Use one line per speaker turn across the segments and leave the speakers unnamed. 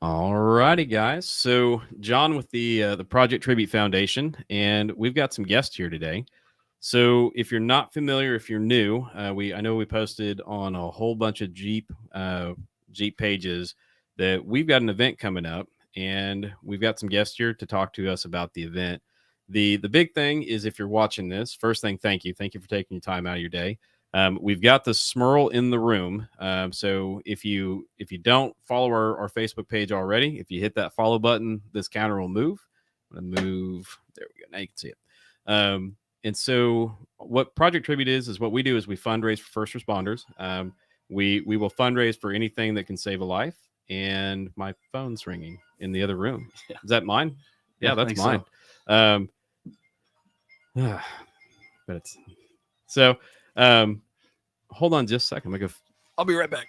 All righty, guys. So John with the Project Tribute Foundation, and we've got some guests here today. So if you're not familiar, if you're new, I know we posted on a whole bunch of Jeep pages that we've got an event coming up, and we've got some guests here to talk to us about the event. The big thing is, if you're watching this, first thing, thank you for taking your time out of your day. We've got the Smurl in the room. So if you don't follow our Facebook page already, if you hit that follow button, this counter will move. I'm gonna move. There we go. Now you can see it. And so what Project Tribute is what we do is we fundraise for first responders. We will fundraise for anything that can save a life. And my phone's ringing in the other room.
Yeah.
Is that mine? Yeah, that's mine.
So.
But it's so. Hold on just a second. I'll be right back.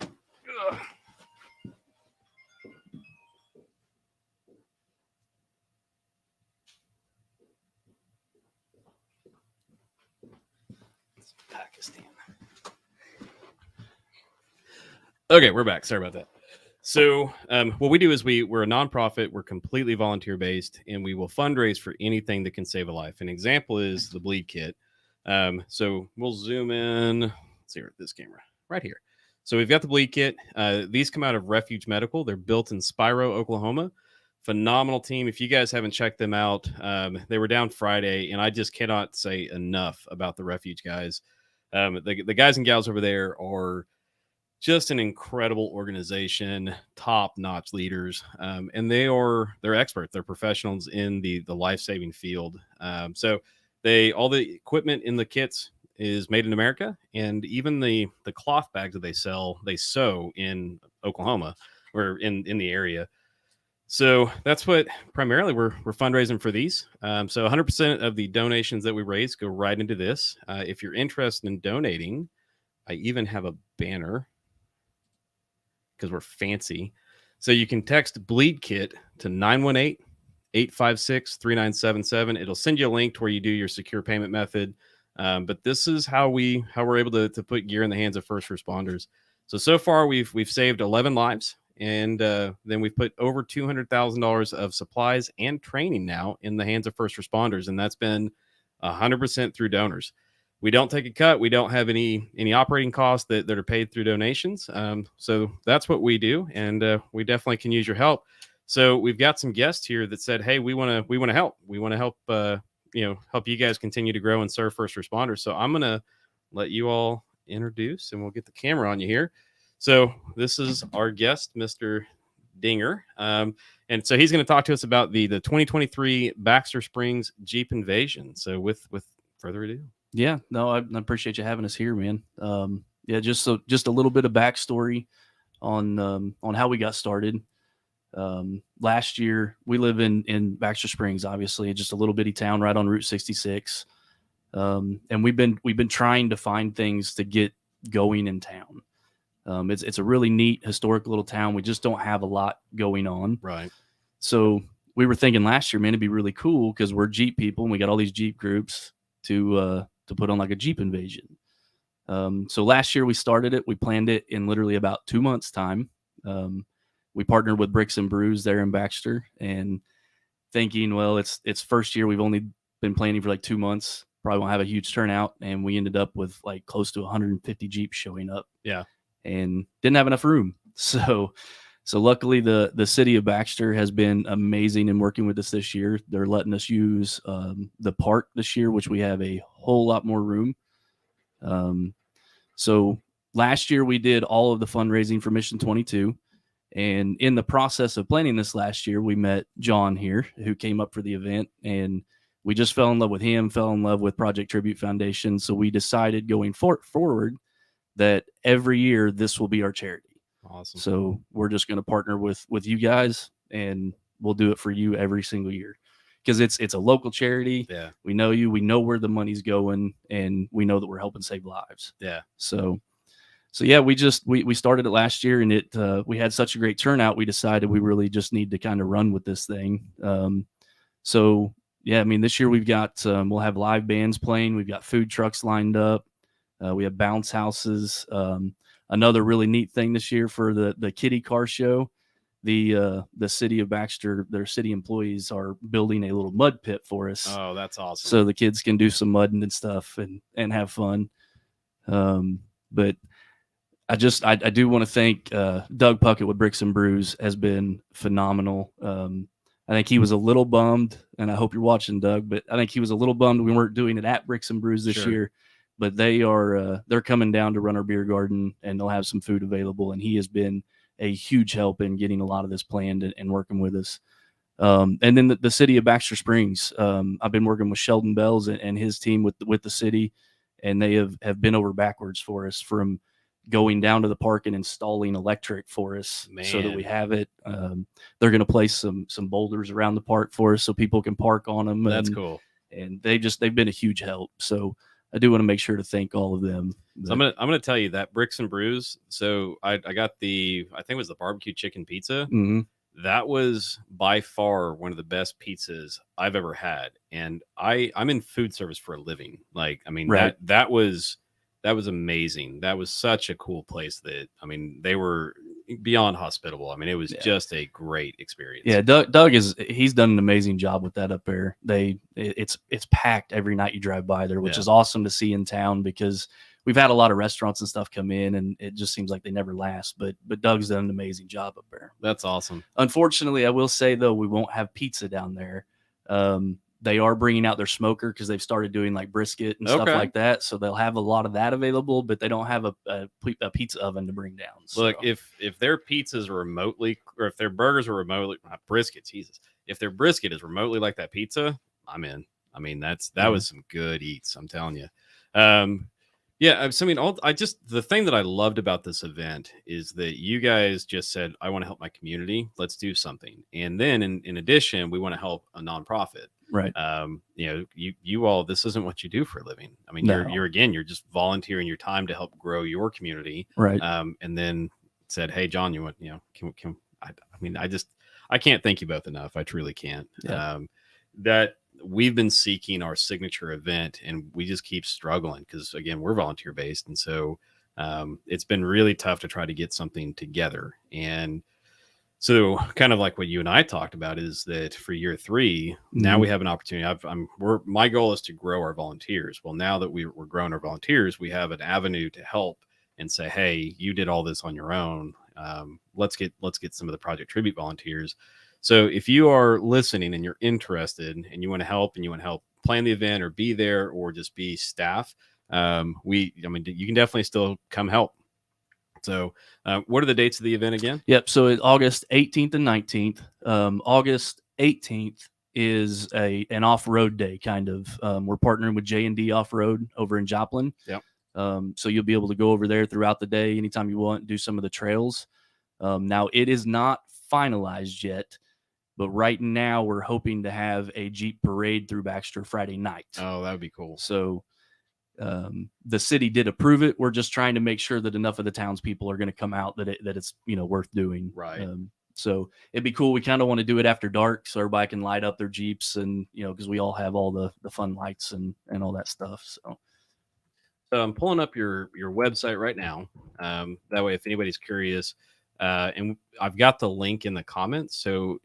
Ugh. Pakistan. Okay, we're back. Sorry about that. So what we do is we're a nonprofit. We're completely volunteer based, and we will fundraise for anything that can save a life. An example is the bleed kit. So we'll zoom in. Let's see here, this camera right here. So we've got the bleed kit. These come out of Refuge Medical. They're built in Spiro, Oklahoma. Phenomenal team. If you guys haven't checked them out, they were down Friday, and I just cannot say enough about the Refuge guys. The guys and gals over there are just an incredible organization, top-notch leaders, and they're experts. They're professionals in the life-saving field. So all the equipment in the kits is made in America, and even the cloth bags that they sew in Oklahoma or in the area. So that's what primarily we're fundraising for these. So 100% of the donations that we raise go right into this. If you're interested in donating, I even have a banner because we're fancy. So you can text bleed kit to 918-856-3977. It'll send you a link to where you do your secure payment method. But this is how we're able to put gear in the hands of first responders. So far we've saved 11 lives, and then we've put over $200,000 of supplies and training now in the hands of first responders, and that's been 100% through donors. We don't take a cut. We don't have any operating costs that are paid through donations. So that's what we do, and we definitely can use your help. So we've got some guests here that said, "Hey, we want to help. We want to help. Help you guys continue to grow and serve first responders." So I'm gonna let you all introduce, and we'll get the camera on you here. So this is our guest, Mr. Dinger, and so he's going to talk to us about the 2023 Baxter Springs Jeep Invasion. So with further ado.
Yeah, no, I appreciate you having us here, man. Yeah, just a little bit of backstory on how we got started. Last year, we live in Baxter Springs, obviously, just a little bitty town right on Route 66, and we've been trying to find things to get going in town. It's a really neat historic little town. We just don't have a lot going on,
right?
So we were thinking last year, man, it'd be really cool because we're Jeep people and we got all these Jeep groups to put on like a Jeep invasion. So last year we started it. We planned it in literally about 2 months' time. We partnered with Bricks and Brews there in Baxter, and thinking, well, it's first year. We've only been planning for like 2 months. Probably won't have a huge turnout, and we ended up with like close to 150 Jeeps showing up.
Yeah,
and didn't have enough room. So luckily the city of Baxter has been amazing in working with us this year. They're letting us use the park this year, which we have a whole lot more room. So last year we did all of the fundraising for Mission 22. And in the process of planning this last year, we met John here, who came up for the event, and we just fell in love with him, fell in love with Project Tribute Foundation. So we decided going forward that every year this will be our charity.
Awesome.
So we're just going to partner with you guys, and we'll do it for you every single year because it's a local charity.
Yeah,
we know you, we know where the money's going, and we know that we're helping save lives.
Yeah.
So yeah, we started it last year, and we had such a great turnout. We decided we really just need to kind of run with this thing. So yeah, I mean, this year we've got we'll have live bands playing. We've got food trucks lined up. We have bounce houses. Another really neat thing this year for the kitty car show, the city of Baxter, their city employees are building a little mud pit for us.
Oh, that's awesome.
So the kids can do some mudding and stuff and have fun. But I do want to thank Doug Puckett with Bricks and Brews has been phenomenal. I think he was a little bummed, and I hope you're watching, Doug, but I think he was a little bummed we weren't doing it at Bricks and Brews this year. But they're coming down to run our beer garden, and they'll have some food available. And he has been a huge help in getting a lot of this planned and working with us. And then the city of Baxter Springs, I've been working with Sheldon Bells and his team with the city, and they have been over backwards for us, from going down to the park and installing electric for us so that we have it. They're going to place some boulders around the park for us so people can park on them.
That's cool.
And they've been a huge help. So I do want to make sure to thank all of them.
So I'm gonna tell you that Bricks and Brews. So I got I think it was the barbecue chicken pizza.
Mm-hmm.
That was by far one of the best pizzas I've ever had. And I'm in food service for a living. Like, I mean,
right.
that was amazing. That was such a cool place that, I mean, they were beyond hospitable. I mean, it was just a great experience.
Yeah. Doug he's done an amazing job with that up there. It's packed every night you drive by there, which is awesome to see in town, because we've had a lot of restaurants and stuff come in, and it just seems like they never last. But Doug's done an amazing job up there.
That's awesome. Unfortunately,
I will say, though, we won't have pizza down there. They are bringing out their smoker because they've started doing like brisket and stuff like that. So they'll have a lot of that available, but they don't have a pizza oven to bring down. So.
Look, if their pizzas are remotely, or if their burgers are remotely, not brisket, Jesus, if their brisket is remotely like that pizza, I'm in. I mean, that was some good eats, I'm telling you. Yeah, so I mean, the thing that I loved about this event is that you guys just said, I want to help my community. Let's do something. And then in addition, we want to help a nonprofit.
Right.
You know, you all, this isn't what you do for a living. I mean, you're just volunteering your time to help grow your community.
Right.
And then said, hey, John, I can't thank you both enough. I truly can't.
Yeah.
That we've been seeking our signature event, and we just keep struggling because, again, we're volunteer based. And so it's been really tough to try to get something together. And so kind of like what you and I talked about is that for year 3, now we have an opportunity. My goal is to grow our volunteers. Well, now that we're growing our volunteers, we have an avenue to help and say, hey, you did all this on your own. Let's get some of the Project Tribute volunteers. So if you are listening and you're interested and you want to help plan the event or be there or just be staff, you can definitely still come help. So what are the dates of the event again?
Yep. So it's August 18th and 19th. August 18th is an off-road day, kind of. We're partnering with J&D Off-Road over in Joplin.
Yep.
So you'll be able to go over there throughout the day anytime you want, do some of the trails. Now, it is not finalized yet, but right now we're hoping to have a Jeep parade through Baxter Friday night.
Oh, that would be cool.
So the city did approve it. We're just trying to make sure that enough of the townspeople are going to come out that it's worth doing.
Right.
So it'd be cool. We kind of want to do it after dark so everybody can light up their Jeeps, and because we all have all the fun lights and all that stuff. So
I'm pulling up your website right now. That way, if anybody's curious, and I've got the link in the comments. So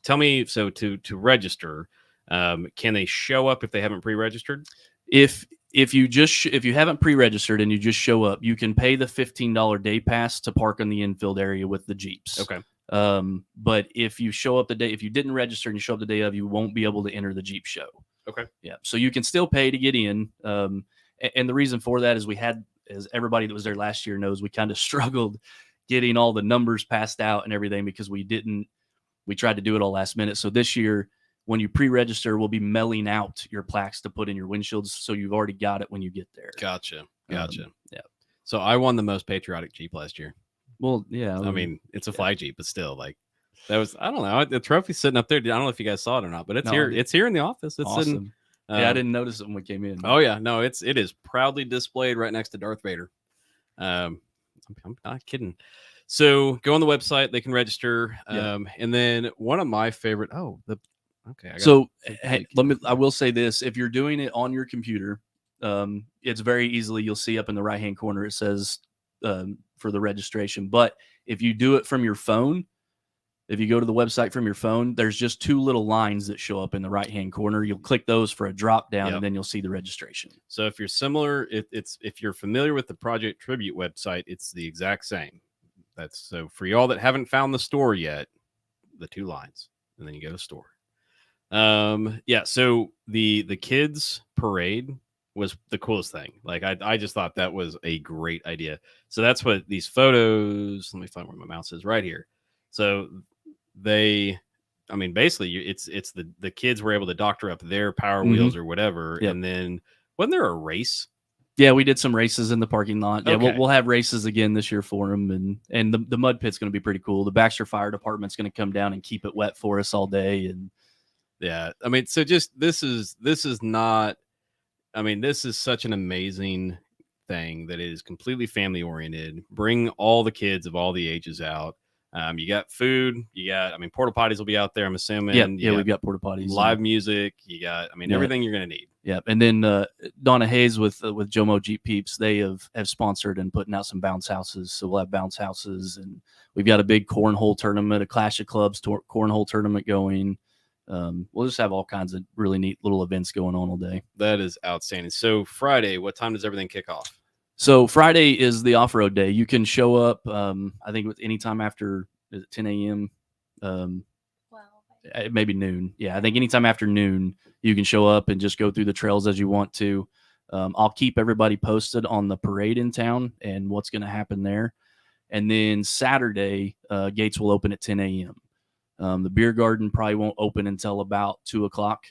tell me, so to register, can they show up if they haven't pre-registered?
If you haven't pre-registered and you just show up, you can pay the $15 day pass to park in the infield area with the Jeeps.
Okay.
But if you show up if you didn't register and you show up the day of, you won't be able to enter the Jeep show.
Okay.
Yeah. So you can still pay to get in. And the reason for that is as everybody that was there last year knows, we kind of struggled getting all the numbers passed out and everything because we tried to do it all last minute. So this year, when you pre-register, we'll be mailing out your plaques to put in your windshields, so you've already got it when you get there.
Gotcha.
Yeah.
So I won the most patriotic Jeep last year.
Well, yeah.
I mean, it's a flag Jeep, but still, like, that was, I don't know, the trophy's sitting up there. I don't know if you guys saw it or not, but it's here. It's here in the office. It's
awesome.
sitting.
Yeah, I didn't notice it when we came in.
Oh yeah, no, it is proudly displayed right next to Darth Vader. I'm not kidding. So go on the website; they can register. And then one of my favorite.
I will say this: if you're doing it on your computer, it's very easily. You'll see up in the right hand corner it says for the registration. But if you do it from your phone, if you go to the website from your phone, there's just 2 little lines that show up in the right-hand corner. You'll click those for a drop down,
Yep.
and then you'll see the registration.
So if you're similar, if you're familiar with the Project Tribute website, it's the exact same. That's so for y'all that haven't found the store yet, the 2 lines, and then you go to store. Yeah. So the kids parade was the coolest thing. Like I just thought that was a great idea. So that's what these photos. Let me find where my mouse is right here. So I mean, basically, it's the kids were able to doctor up their Power Wheels or whatever,
Yep.
and then wasn't there a race?
Yeah, we did some races in the parking lot. Yeah,
Okay.
we'll have races again this year for them, and the mud pit's going to be pretty cool. The Baxter Fire Department's going to come down and keep it wet for us all day, and
yeah, I mean, so just this is not. I mean, this is such an amazing thing that is completely family oriented. Bring all the kids of all the ages out. You got food. You got, I mean, porta potties will be out there. I'm assuming.
Yeah, we've got porta potties,
live music. You got, I mean, everything you're gonna need.
Yeah, and then Donna Hayes with Jomo Jeep Peeps, they have sponsored and putting out some bounce houses. So we'll have bounce houses, and we've got a big cornhole tournament, a Clash of Clubs cornhole tournament going. We'll just have all kinds of really neat little events going on all day.
That is outstanding. So Friday, what time does everything kick off?
So Friday is the off-road day. You can show up, I think, with any time after 10 a.m. Maybe noon. Yeah, I think anytime after noon, you can show up and just go through the trails as you want to. I'll keep everybody posted on the parade in town and what's going to happen there. And then Saturday, gates will open at 10 a.m. The beer garden probably won't open until about 2 o'clock,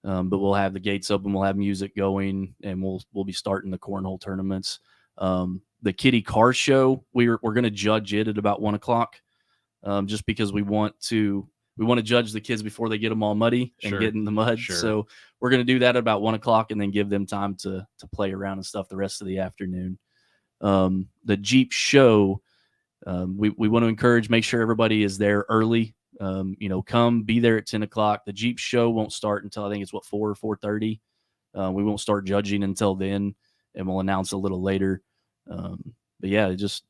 but we'll have the gates open. We'll have music going, and we'll be starting the cornhole tournaments. The Kitty Car Show, we're going to judge it at about 1 o'clock, just because we want to judge the kids before they get them all muddy and get in the mud.
Sure.
So we're going to do that at about 1 o'clock, and then give them time to play around and stuff the rest of the afternoon. The Jeep show, we want to encourage, make sure everybody is there early. Come be there at 10 o'clock. The Jeep show won't start until I think it's 4 or 4:30. We won't start judging until then, and we'll announce a little later. But yeah, it's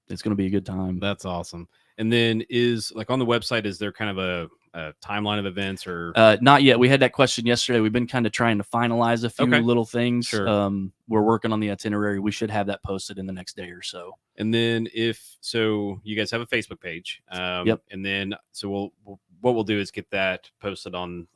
going to be a good time.
That's awesome. And then is like on the website, is there kind of a timeline of events or
not yet? We had that question yesterday. We've been kind of trying to finalize a few little things.
Sure.
We're working on the itinerary. We should have that posted in the next day or so.
And then so you guys have a Facebook page.
Yep.
And then so what we'll do is get that posted on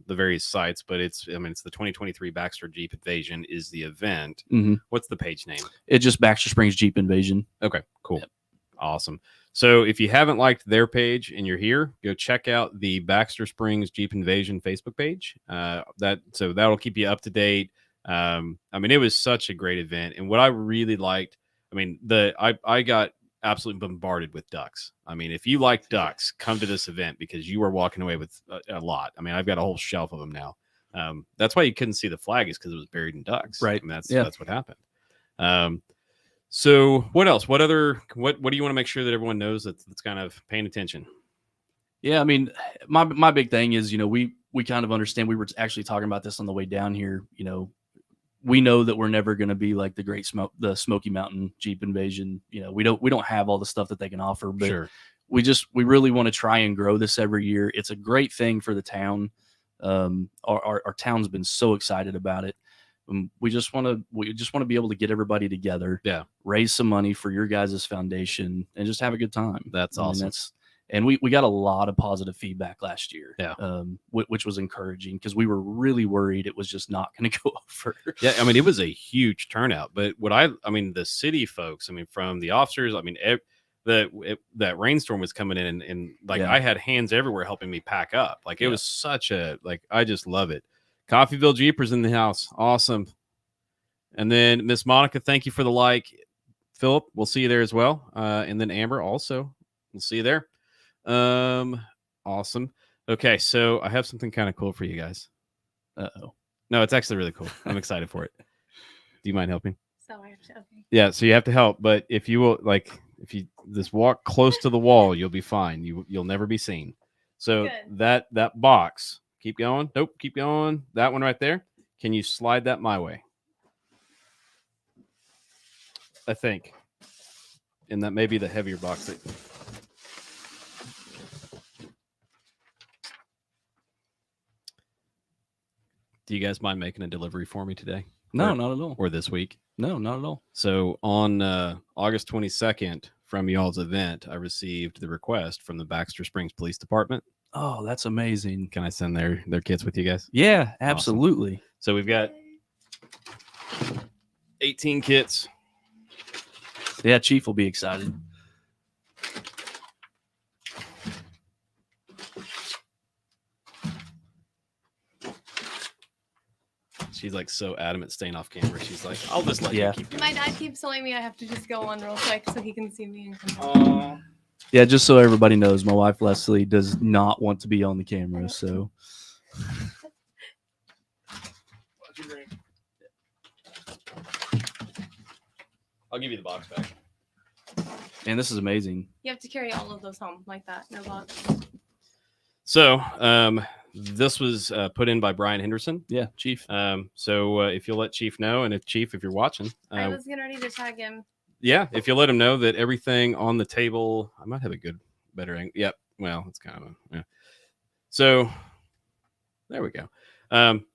the various sites. But it's the 2023 Baxter Jeep Invasion is the event.
Mm-hmm.
What's the page name?
It's just Baxter Springs Jeep Invasion.
Okay, cool.
Yep.
Awesome. So if you haven't liked their page and you're here, go check out the Baxter Springs Jeep Invasion Facebook page. That'll keep you up to date. It was such a great event, and what I really liked, I got absolutely bombarded with ducks. I mean, if you like ducks, come to this event because you are walking away with a lot. I mean, I've got a whole shelf of them now. That's why you couldn't see the flag, is because it was buried in ducks.
Right.
That's what happened. So what else? What do you want to make sure that everyone knows that's kind of paying attention?
Yeah, I mean, my big thing is, we kind of understand. We were actually talking about this on the way down here. We know that we're never going to be like the Smoky Mountain Jeep Invasion. We don't have all the stuff that they can offer, but
sure.
we really want to try and grow this every year. It's a great thing for the town. Our town's been so excited about it. We just want to be able to get everybody together, raise some money for your guys' foundation, and just have a good time.
That's awesome.
And we got a lot of positive feedback last year, which was encouraging, because we were really worried it was just not going to go over.
Yeah, it was a huge turnout. But the city folks, from the officers, that rainstorm was coming in, and I had hands everywhere helping me pack up. It was such I just love it. Coffeeville Jeepers in the house. Awesome. And then Miss Monica, thank you for the like. Philip, we'll see you there as well. And then Amber also, we'll see you there. Awesome. Okay, so I have something kind of cool for you guys.
Uh-oh.
No, it's actually really cool. I'm excited for it. Do you mind helping?
So I have to, okay.
Yeah, so you have to help, but if you will, if you just walk close to the wall, you'll be fine. You'll never be seen. So
Good.
that box, keep going. Nope, keep going. That one right there. Can you slide that my way? I think. and that may be the heavier box. Do you guys mind making a delivery for me today?
No, not at all.
Or this week?
No, not at all.
So on August 22nd, from y'all's event, I received the request from the Baxter Springs Police Department.
Oh, that's amazing.
Can I send their kits with you guys?
Yeah, absolutely.
Awesome. So we've got 18 kits.
Yeah, Chief will be excited.
She's like so adamant staying off camera. She's like, I'll just let you keep doing
My dad keeps telling me I have to just go on real quick so he can see me.
Yeah, just so everybody knows, my wife Leslie does not want to be on the camera. So
I'll give you the box back.
And this is amazing.
You have to carry all of those home like that. No box.
So this was put in by Brian Henderson.
Yeah, Chief.
So if you'll let Chief know, and if you're watching,
I was getting ready to tag him.
Yeah, if you let him know that everything on the table, I might have a better angle. Yep. Well, it's kind of yeah. So there we go.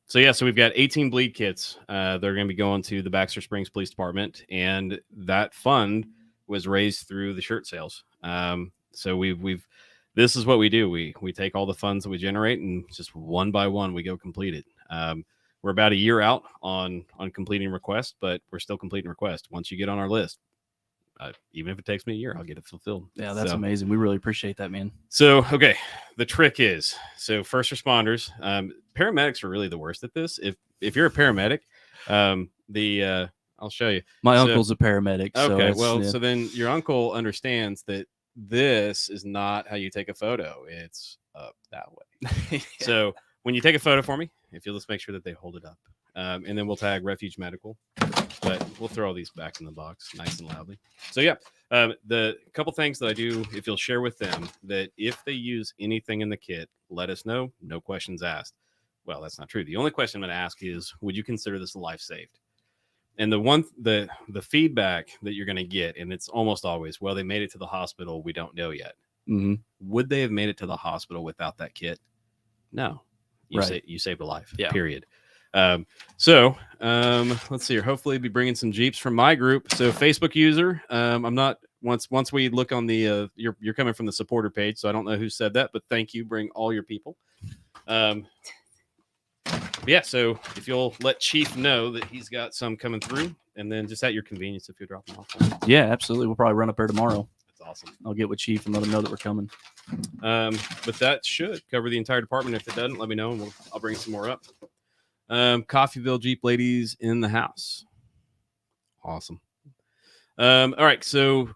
So we've got 18 bleed kits. They're going to be going to the Baxter Springs Police Department, and that fund was raised through the shirt sales. So we've this is what we do. We take all the funds that we generate, and just one by one we go complete it. We're about a year out on completing requests, but we're still completing requests. Once you get on our list, even if it takes me a year, I'll get it fulfilled.
Yeah, that's amazing. We really appreciate that, man.
So, okay, the trick is, first responders, paramedics are really the worst at this. If you're a paramedic, I'll show you.
My uncle's a paramedic.
Okay, so then your uncle understands that this is not how you take a photo. It's up that way.
Yeah.
So when you take a photo for me, if you'll just make sure that they hold it up, and then we'll tag Refuge Medical, but we'll throw all these back in the box nice and loudly. So yeah, the couple things that I do, if you'll share with them that if they use anything in the kit, let us know. No questions asked. Well, that's not true. The only question I'm going to ask is, would you consider this a life saved? And the feedback that you're going to get, and it's almost always, well, they made it to the hospital. We don't know yet.
Mm-hmm.
Would they have made it to the hospital without that kit? No. You saved a life.
Yeah.
Period. Let's see here. Hopefully, be bringing some Jeeps from my group. So, Facebook user. I'm not once we look on the you're coming from the supporter page, so I don't know who said that, but thank you. Bring all your people. Yeah. So if you'll let Chief know that he's got some coming through, and then just at your convenience, if you drop them off.
Yeah, absolutely. We'll probably run up there tomorrow.
That's awesome.
I'll get with Chief and let him know that we're coming.
But that should cover the entire department. If it doesn't, let me know, and I'll bring some more up. Coffeyville Jeep ladies in the house. Awesome. All right. So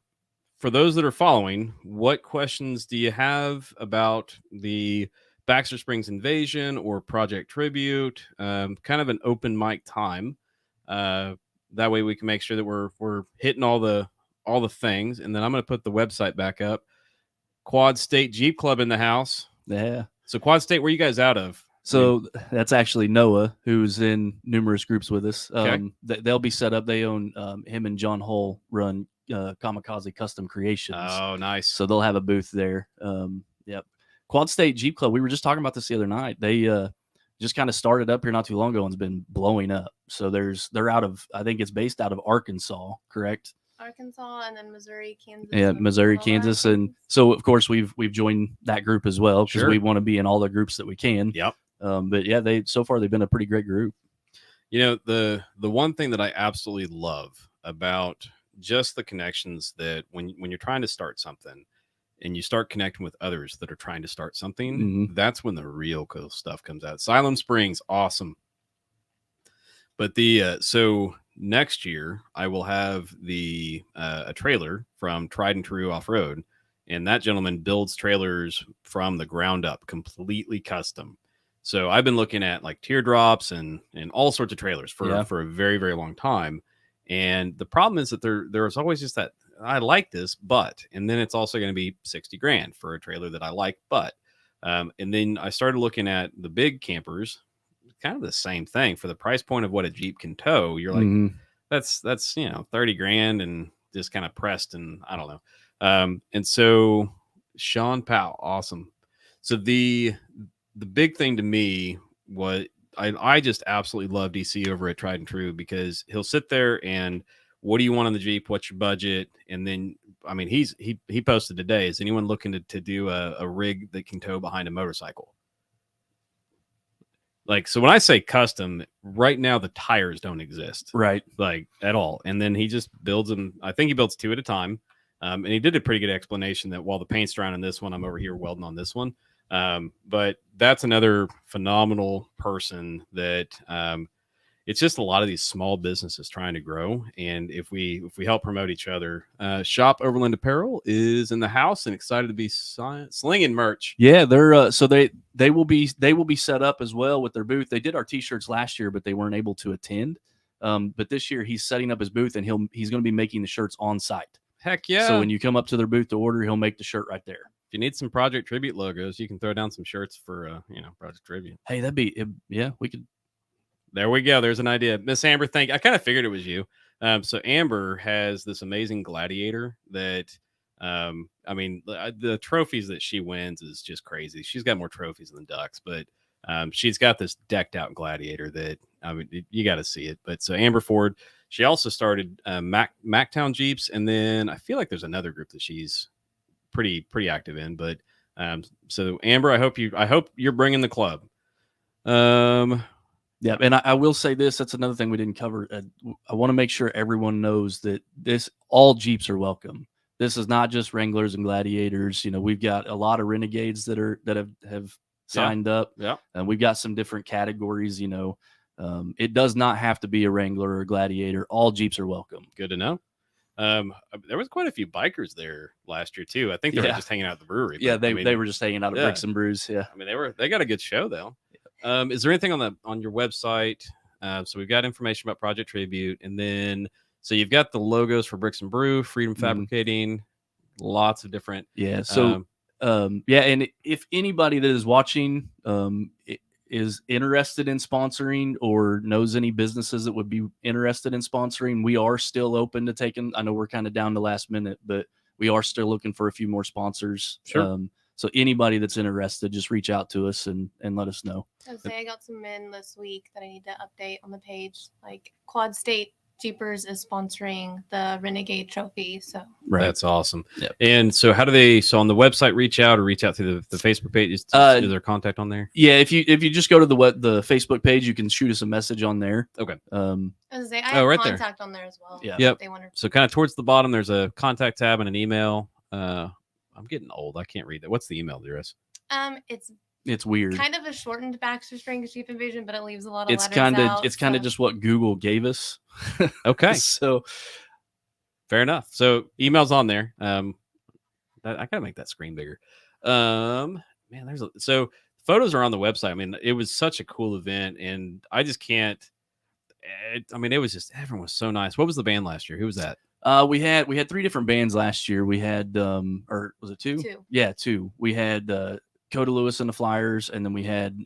for those that are following, what questions do you have about the Baxter Springs Invasion or Project Tribute? Kind of an open mic time. That way we can make sure that we're hitting all the things. And then I'm going to put the website back up. Quad State Jeep Club in the house.
Yeah.
So Quad State, where are you guys out of?
So that's actually Noah, who's in numerous groups with us.
Okay.
They'll be set up. They own him and John Hull run Kamikaze Custom Creations.
Oh, nice.
So they'll have a booth there. Yep. Quad State Jeep Club. We were just talking about this the other night. They just kind of started up here not too long ago and has been blowing up. So they're out of, I think it's based out of Arkansas, correct?
Arkansas and then Missouri, Kansas.
Yeah, Missouri, Kansas, and so of course we've joined that group as well because we want to be in all the groups that we can.
Yep.
But yeah, they've been a pretty great group.
You know, the one thing that I absolutely love about just the connections that when you're trying to start something and you start connecting with others that are trying to start something, that's when the real cool stuff comes out. Siloam Springs, awesome. But so next year I will have a trailer from Tried and True Off-Road, and that gentleman builds trailers from the ground up, completely custom. So I've been looking at like teardrops and all sorts of trailers for a very, very long time. And the problem is that there's always just that I like this, but, and then it's also going to be $60,000 for a trailer that I like, but, and then I started looking at the big campers, kind of the same thing for the price point of what a Jeep can tow. You're like, that's $30,000 and just kind of pressed, and I don't know. And so Sean Powell, awesome. So the big thing to me was I just absolutely love DC over at Tried and True, because he'll sit there and, what do you want on the Jeep? What's your budget? And then, I mean, he posted today, is anyone looking to do a rig that can tow behind a motorcycle? Like, so when I say custom, right now the tires don't exist,
Right.
like at all. And then he just builds them. I think he builds 2 at a time. And he did a pretty good explanation that while the paint's drying on this one, I'm over here welding on this one. But that's another phenomenal person that, it's just a lot of these small businesses trying to grow. And if we help promote each other, Shop Overland Apparel is in the house and excited to be slinging merch.
Yeah, they're so they will be set up as well with their booth. They did our t-shirts last year, but they weren't able to attend. But this year he's setting up his booth, and he's going to be making the shirts on site.
Heck yeah.
So when you come up to their booth to order, he'll make the shirt right there.
If you need some Project Tribute logos, you can throw down some shirts for Project Tribute.
Hey, we could.
There we go. There's an idea. Miss Amber, thank you. I kind of figured it was you. So Amber has this amazing gladiator that, the trophies that she wins is just crazy. She's got more trophies than ducks, but she's got this decked out gladiator that, you got to see it. But so Amber Ford, she also started Mactown Jeeps, and then I feel like there's another group that she's pretty active in. But so Amber, I hope you're bringing the club.
Yeah, and I will say this, that's another thing we didn't cover. I want to make sure everyone knows that all Jeeps are welcome. This is not just Wranglers and Gladiators. We've got a lot of Renegades that have signed up.
Yeah.
And we've got some different categories, it does not have to be a Wrangler or a Gladiator. All Jeeps are welcome.
Good to know. There was quite a few bikers there last year too. I think they were just hanging out at the brewery.
Yeah, they were just hanging out at Bricks and Brews. Yeah.
They got a good show though. Is there anything on your website? So we've got information about Project Tribute, and then so you've got the logos for Bricks and Brew, Freedom Fabricating, lots of different.
Yeah. So and if anybody that is watching is interested in sponsoring or knows any businesses that would be interested in sponsoring, we are still open to taking. I know we're kind of down to last minute, but we are still looking for a few more sponsors.
Sure.
So anybody that's interested, just reach out to us and let us know.
I got some in this week that I need to update on the page. Like Quad State Jeepers is sponsoring the Renegade Trophy. So
That's awesome.
Yep.
And so how do they, so on the website, reach out through the Facebook page? Is there contact on there?
Yeah. If you just go to the Facebook page, you can shoot us a message on there.
Okay.
I have
right
contact on there as well.
Yeah.
Yep.
They wanted
So kind of towards the bottom, there's a contact tab and an email. I'm getting old. I can't read that. What's the email address?
It's weird.
Kind of a shortened Baxter Strings Jeep Invasion, but it leaves a lot of
It's
letters
kind of just what Google gave us.
Okay.
So
fair enough. So email's on there. I gotta make that screen bigger. So photos are on the website. I mean, it was such a cool event, and I just can't. It was just, everyone was so nice. What was the band last year? Who was that?
We had 3 different bands last year. We had or was it 2?
2.
Yeah, 2. We had Coda Lewis and the Flyers, and then we had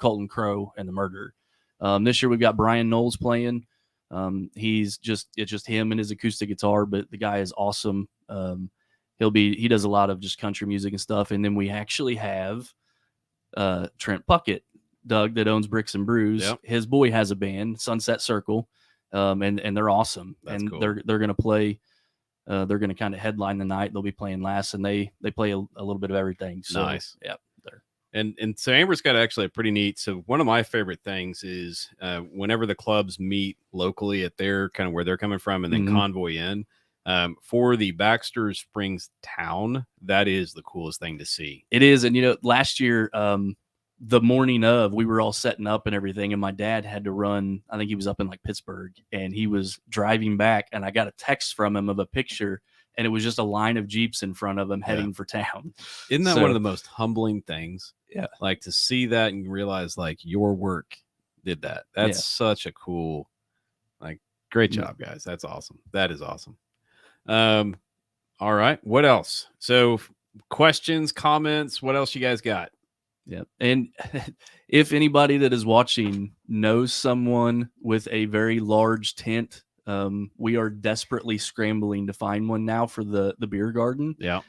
Colton Crow and the Murder. This year we've got Brian Knowles playing. It's just him and his acoustic guitar, but the guy is awesome. He does a lot of just country music and stuff. And then we actually have Trent Puckett, Doug, that owns Bricks and Brews.
Yep.
His boy has a band, Sunset Circle. And they're awesome.
That's cool.
They're going to play. They're going to kind of headline the night. They'll be playing last, and they play a little bit of everything. So,
nice.
Yeah.
And so Amber's got actually a pretty neat. So one of my favorite things is whenever the clubs meet locally at their kind of where they're coming from, and then convoy in for the Baxter Springs town. That is the coolest thing to see.
It is, and last year. The morning of, we were all setting up and everything, and my dad had to run. I think he was up in like Pittsburgh, and he was driving back, and I got a text from him of a picture, and it was just a line of Jeeps in front of him heading for town.
Isn't that one of the most humbling things?
Yeah.
Like to see that and realize like your work did that. That's such a cool, great job, guys. That's awesome. That is awesome. All right. What else? So questions, comments, what else you guys got?
Yeah. And if anybody that is watching knows someone with a very large tent We are desperately scrambling to find one now for the beer garden.
Yeah.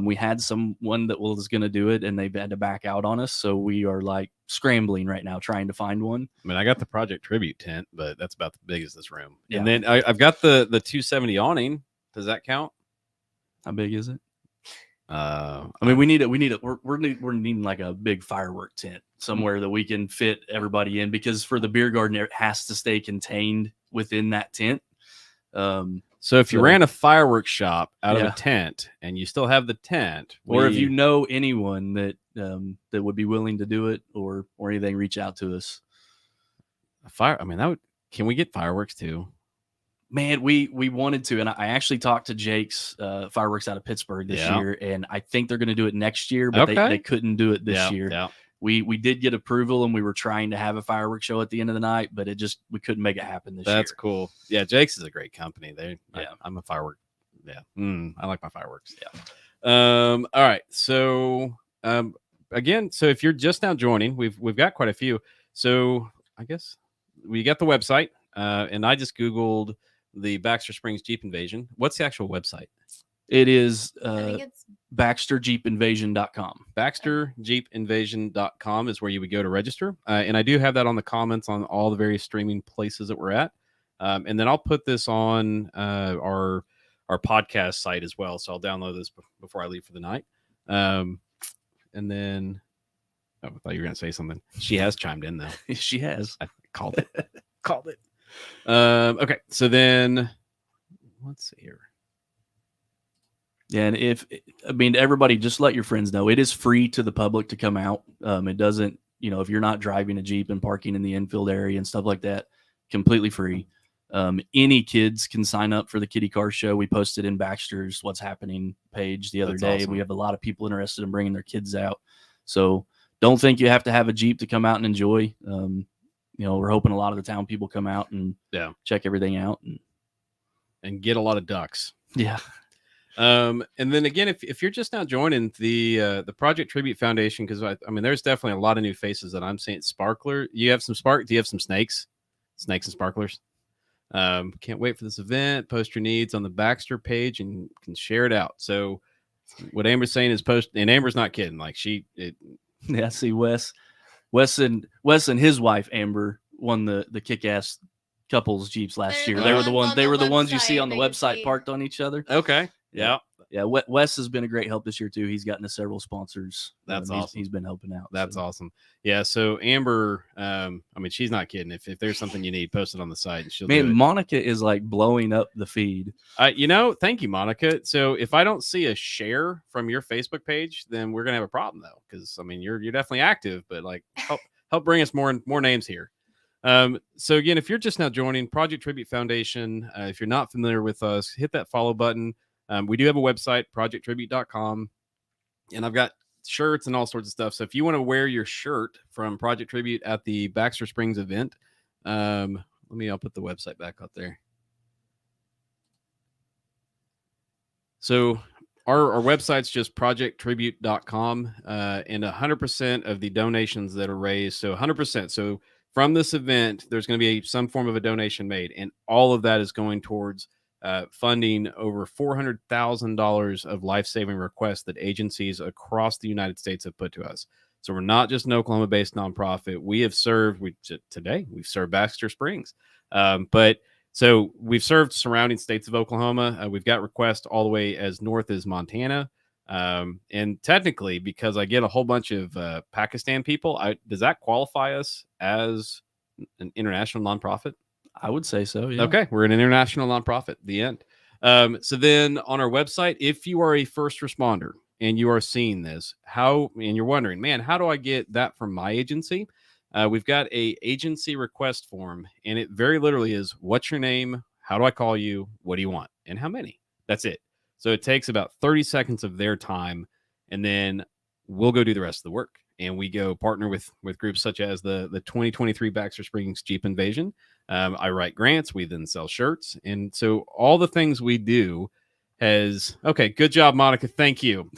We had someone that was going to do it, and they've had to back out on us. So we are like scrambling right now, trying to find one.
I mean, I got the Project Tribute tent, but that's about the big as this room.
Yeah.
And then I've got the 270 awning. Does that count?
How big is it?
I
I mean, we need it. We're needing like a big firework tent somewhere that we can fit everybody in, because for the beer garden, it has to stay contained within that tent.
So if you
So-
ran a fireworks shop out of
Yeah.
a tent and you still have the tent,
Or if you know anyone that that would be willing to do it, or anything, reach out to us.
I mean, that would. Can we get fireworks too?
Man, we wanted to, and I actually talked to Jake's Fireworks out of Pittsburgh this
Yeah.
year, and I think they're going to do it next year, but
Okay.
they couldn't do it this
Yeah,
year.
Yeah.
We did get approval, and we were trying to have a fireworks show at the end of the night, but we couldn't make it happen this
That's
year.
cool. Yeah, Jake's is a great company.
Yeah.
I'm a firework. Yeah, I like my fireworks. Yeah. All right. So, again, so if you're just now joining, we've got quite a few. So I guess we got the website, and I just Googled the Baxter Springs Jeep Invasion. What's the actual website?
It is
I think it's
BaxterJeepInvasion.com.
BaxterJeepInvasion.com is where you would go to register. And I do have that on the comments on all the various streaming places that we're at. And then I'll put this on our podcast site as well. So I'll download this before I leave for the night. And then I thought you were going to say something. She has chimed in, though.
She has.
I called it. Called it. Okay. So then let's see here.
Yeah, and everybody, just let your friends know it is free to the public to come out. It doesn't, if you're not driving a Jeep and parking in the infield area and stuff like that, completely free. Any kids can sign up for the Kitty Car Show. We posted in Baxter's What's Happening page the other
That's
day.
awesome.
We have a lot of people interested in bringing their kids out. So don't think you have to have a Jeep to come out and enjoy. We're hoping a lot of the town people come out and check everything out
and get a lot of ducks.
Yeah.
And then again, if you're just now joining the Project Tribute Foundation, because I mean, there's definitely a lot of new faces that I'm seeing. Sparkler, you have some Do you have some snakes and sparklers? Can't wait for this event. Post your needs on the Baxter page and can share it out. So what Amber's saying is and Amber's not kidding. Like
Yeah, see Wes and his wife Amber won the kick-ass couples Jeeps last year. They were the ones you see on the website parked on each other.
Okay. Yeah.
Yeah, Wes has been a great help this year too. He's gotten us several sponsors.
That's awesome.
He's been helping out.
That's awesome. Yeah. So Amber, I mean, she's not kidding. If there's something you need, post it on the site and she'll do it.
Monica is like blowing up the feed.
Thank you, Monica. So if I don't see a share from your Facebook page, then we're gonna have a problem though, because I mean you're definitely active, but like help bring us more names here. So again, if you're just now joining Project Tribute Foundation, if you're not familiar with us, hit that follow button. We do have a website, projecttribute.com, and I've got shirts and all sorts of stuff. So if you want to wear your shirt from Project Tribute at the Baxter Springs event, I'll put the website back up there. So our website's just projecttribute.com, and 100% of the donations that are raised, so 100%. So from this event, there's going to be some form of a donation made, and all of that is going towards funding over $400,000 of life-saving requests that agencies across the United States have put to us. So we're not just an Oklahoma-based nonprofit. We've served Baxter Springs, but so we've served surrounding states of Oklahoma. We've got requests all the way as north as Montana. And technically, because I get a whole bunch of Pakistan people, does that qualify us as an international nonprofit?
I would say so. Yeah.
Okay, we're an international nonprofit. The end. So then on our website, if you are a first responder and you are seeing this, and you're wondering, man, how do I get that from my agency? We've got a agency request form, and it very literally is, what's your name? How do I call you? What do you want? And how many? That's it. So it takes about 30 seconds of their time, and then we'll go do the rest of the work. And we go partner with groups such as the 2023 Baxter Springs Jeep Invasion. I write grants. We then sell shirts. And so all the things we do okay, good job, Monica. Thank you.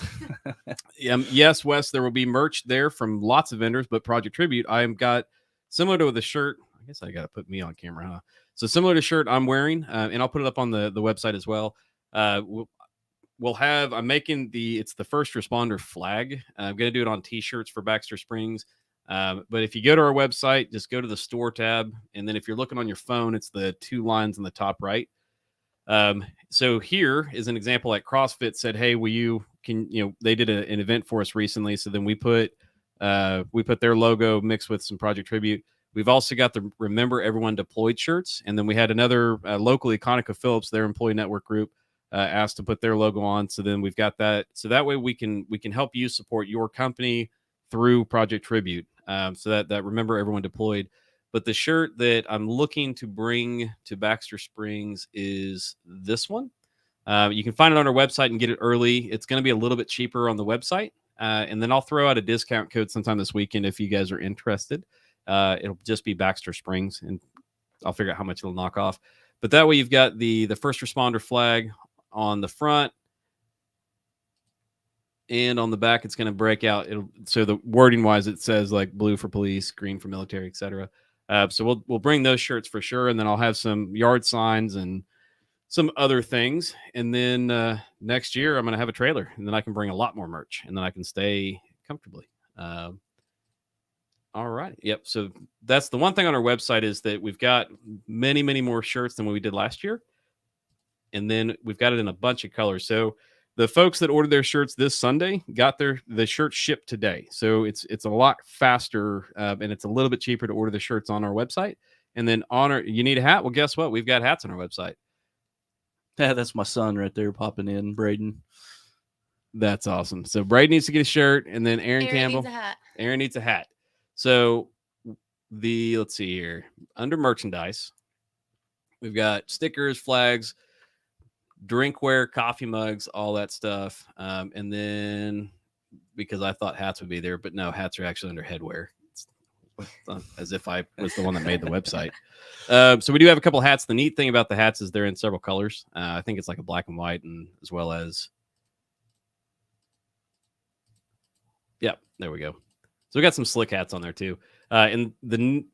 Yes, Wes, there will be merch there from lots of vendors, but Project Tribute, I've got similar to the shirt. I guess I got to put me on camera, So similar to shirt I'm wearing, and I'll put it up on the website as well. We'll have, I'm making it's the first responder flag. I'm going to do it on t-shirts for Baxter Springs. But if you go to our website, just go to the store tab. And then if you're looking on your phone, it's the 2 lines in the top right. So here is an example, like CrossFit said, hey, they did an event for us recently. So then we put their logo mixed with some Project Tribute. We've also got the Remember Everyone Deployed shirts. And then we had another locally, ConocoPhillips, their employee network group, asked to put their logo on. So then we've got that. So that way we can help you support your company through Project Tribute. So that Remember Everyone Deployed. But the shirt that I'm looking to bring to Baxter Springs is this one. You can find it on our website and get it early. It's going to be a little bit cheaper on the website. And then I'll throw out a discount code sometime this weekend if you guys are interested. It'll just be Baxter Springs, and I'll figure out how much it'll knock off. But that way you've got the first responder flag on the front, and on the back it's going to break out. So the wording wise, it says like blue for police, green for military, etc. So we'll bring those shirts for sure, and then I'll have some yard signs and some other things. And then next year I'm going to have a trailer, and then I can bring a lot more merch, and then I can stay comfortably. All right. Yep. So that's the one thing on our website, is that we've got many, many more shirts than what we did last year. And then we've got it in a bunch of colors. So the folks that ordered their shirts this Sunday got the shirt shipped today. So it's a lot faster, and it's a little bit cheaper to order the shirts on our website. And then you need a hat? Well, guess what? We've got hats on our website.
Yeah, that's my son right there popping in, Braden.
That's awesome. So Braden needs to get a shirt, and then Aaron Campbell.
Needs a hat.
Aaron needs a hat. So let's see here. Under merchandise, we've got stickers, flags, drinkware, coffee mugs, all that stuff. And then, because I thought hats would be there, but no, hats are actually under headwear. As if I was the one that made the website. So we do have a couple of hats. The neat thing about the hats is they're in several colors. I think it's like a black and white, and as well as, yeah, there we go. So we got some slick hats on there too. And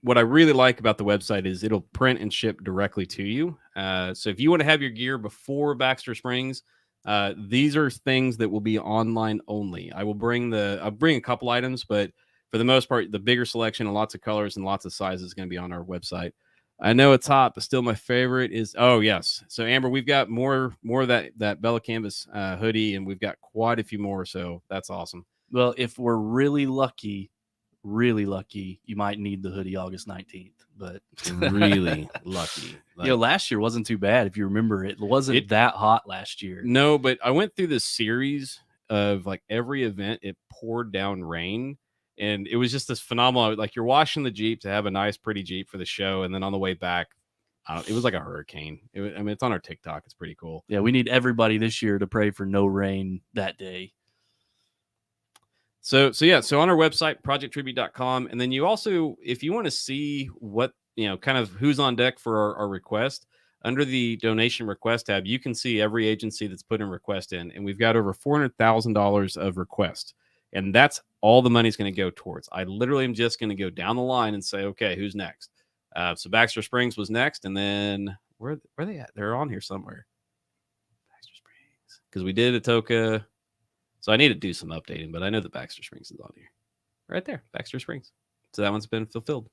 what I really like about the website is it'll print and ship directly to you. So if you want to have your gear before Baxter Springs, these are things that will be online only. I'll bring a couple items, but for the most part, the bigger selection and lots of colors and lots of sizes is going to be on our website. I know it's hot, but still my favorite is, oh yes. So Amber, we've got more of that Bella Canvas hoodie, and we've got quite a few more. So that's awesome.
Well, if we're really lucky, you might need the hoodie August 19th. But
really lucky.
Last year wasn't too bad. If you remember, it wasn't that hot last year.
No, but I went through this series of like every event, it poured down rain. And it was just this phenomenal, like you're washing the Jeep to have a nice, pretty Jeep for the show. And then on the way back, it was like a hurricane. It's on our TikTok. It's pretty cool.
Yeah, we need everybody this year to pray for no rain that day.
So on our website, projecttribute.com. And then you also, if you want to see what, kind of who's on deck for our request, under the donation request tab, you can see every agency that's put in request in. And we've got over $400,000 of requests. And that's all the money's going to go towards. I literally am just going to go down the line and say, okay, who's next? So Baxter Springs was next. And then where are they at? They're on here somewhere. Baxter Springs. Because we did Atoka. So I need to do some updating, but I know that Baxter Springs is on here. Right there, Baxter Springs. So that one's been fulfilled.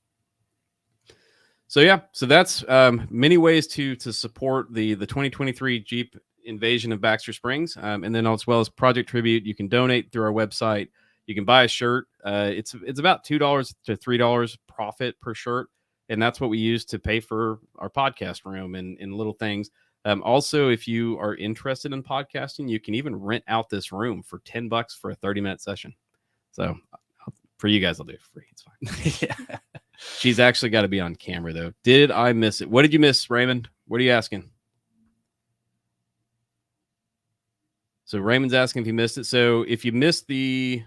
So yeah, so that's many ways to support the 2023 Jeep invasion of Baxter Springs. And then as well as Project Tribute, you can donate through our website. You can buy a shirt. It's about $2 to $3 profit per shirt. And that's what we use to pay for our podcast room and little things. Also, if you are interested in podcasting, you can even rent out this room for $10 for a 30-minute session. So for you guys, I'll do it for free. It's fine. Yeah. She's actually got to be on camera, though. Did I miss it? What did you miss, Raymond? What are you asking? So Raymond's asking if you missed it. So if you missed you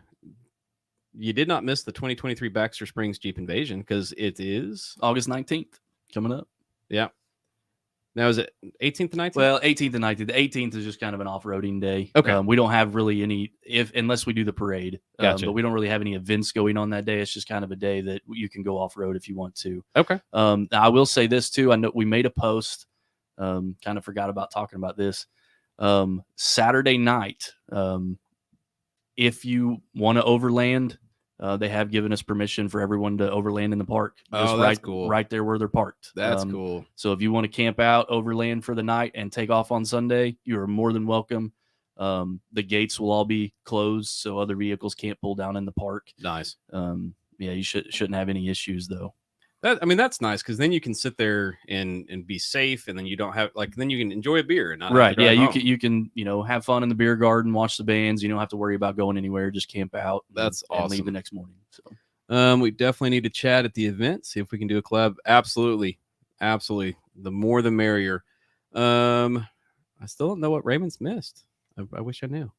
did not miss the 2023 Baxter Springs Jeep Invasion, because it is
August 19th coming up.
Yeah. Now is it 18th and 19th?
Well, 18th and 19th. The 18th is just kind of an off-roading day.
Okay.
We don't have really any, unless we do the parade.
Gotcha.
But we don't really have any events going on that day. It's just kind of a day that you can go off-road if you want to.
Okay.
Now I will say this too. I know we made a post. Kind of forgot about talking about this. Saturday night, if you want to overland, they have given us permission for everyone to overland in the park.
Oh, that's cool.
Right there where they're parked.
That's cool.
So if you want to camp out, overland for the night, and take off on Sunday, you are more than welcome. The gates will all be closed, so other vehicles can't pull down in the park.
Nice.
Yeah, you shouldn't have any issues though.
That's nice because then you can sit there and be safe, and then you don't have then you can enjoy a beer and not
Right. Yeah,
you
you can have fun in the beer garden, watch the bands. You don't have to worry about going anywhere. Just camp out.
That's awesome.
And leave the next morning. So
we definitely need to chat at the event, see if we can do a collab. Absolutely. The more the merrier. I still don't know what Raymond's missed. I wish I knew.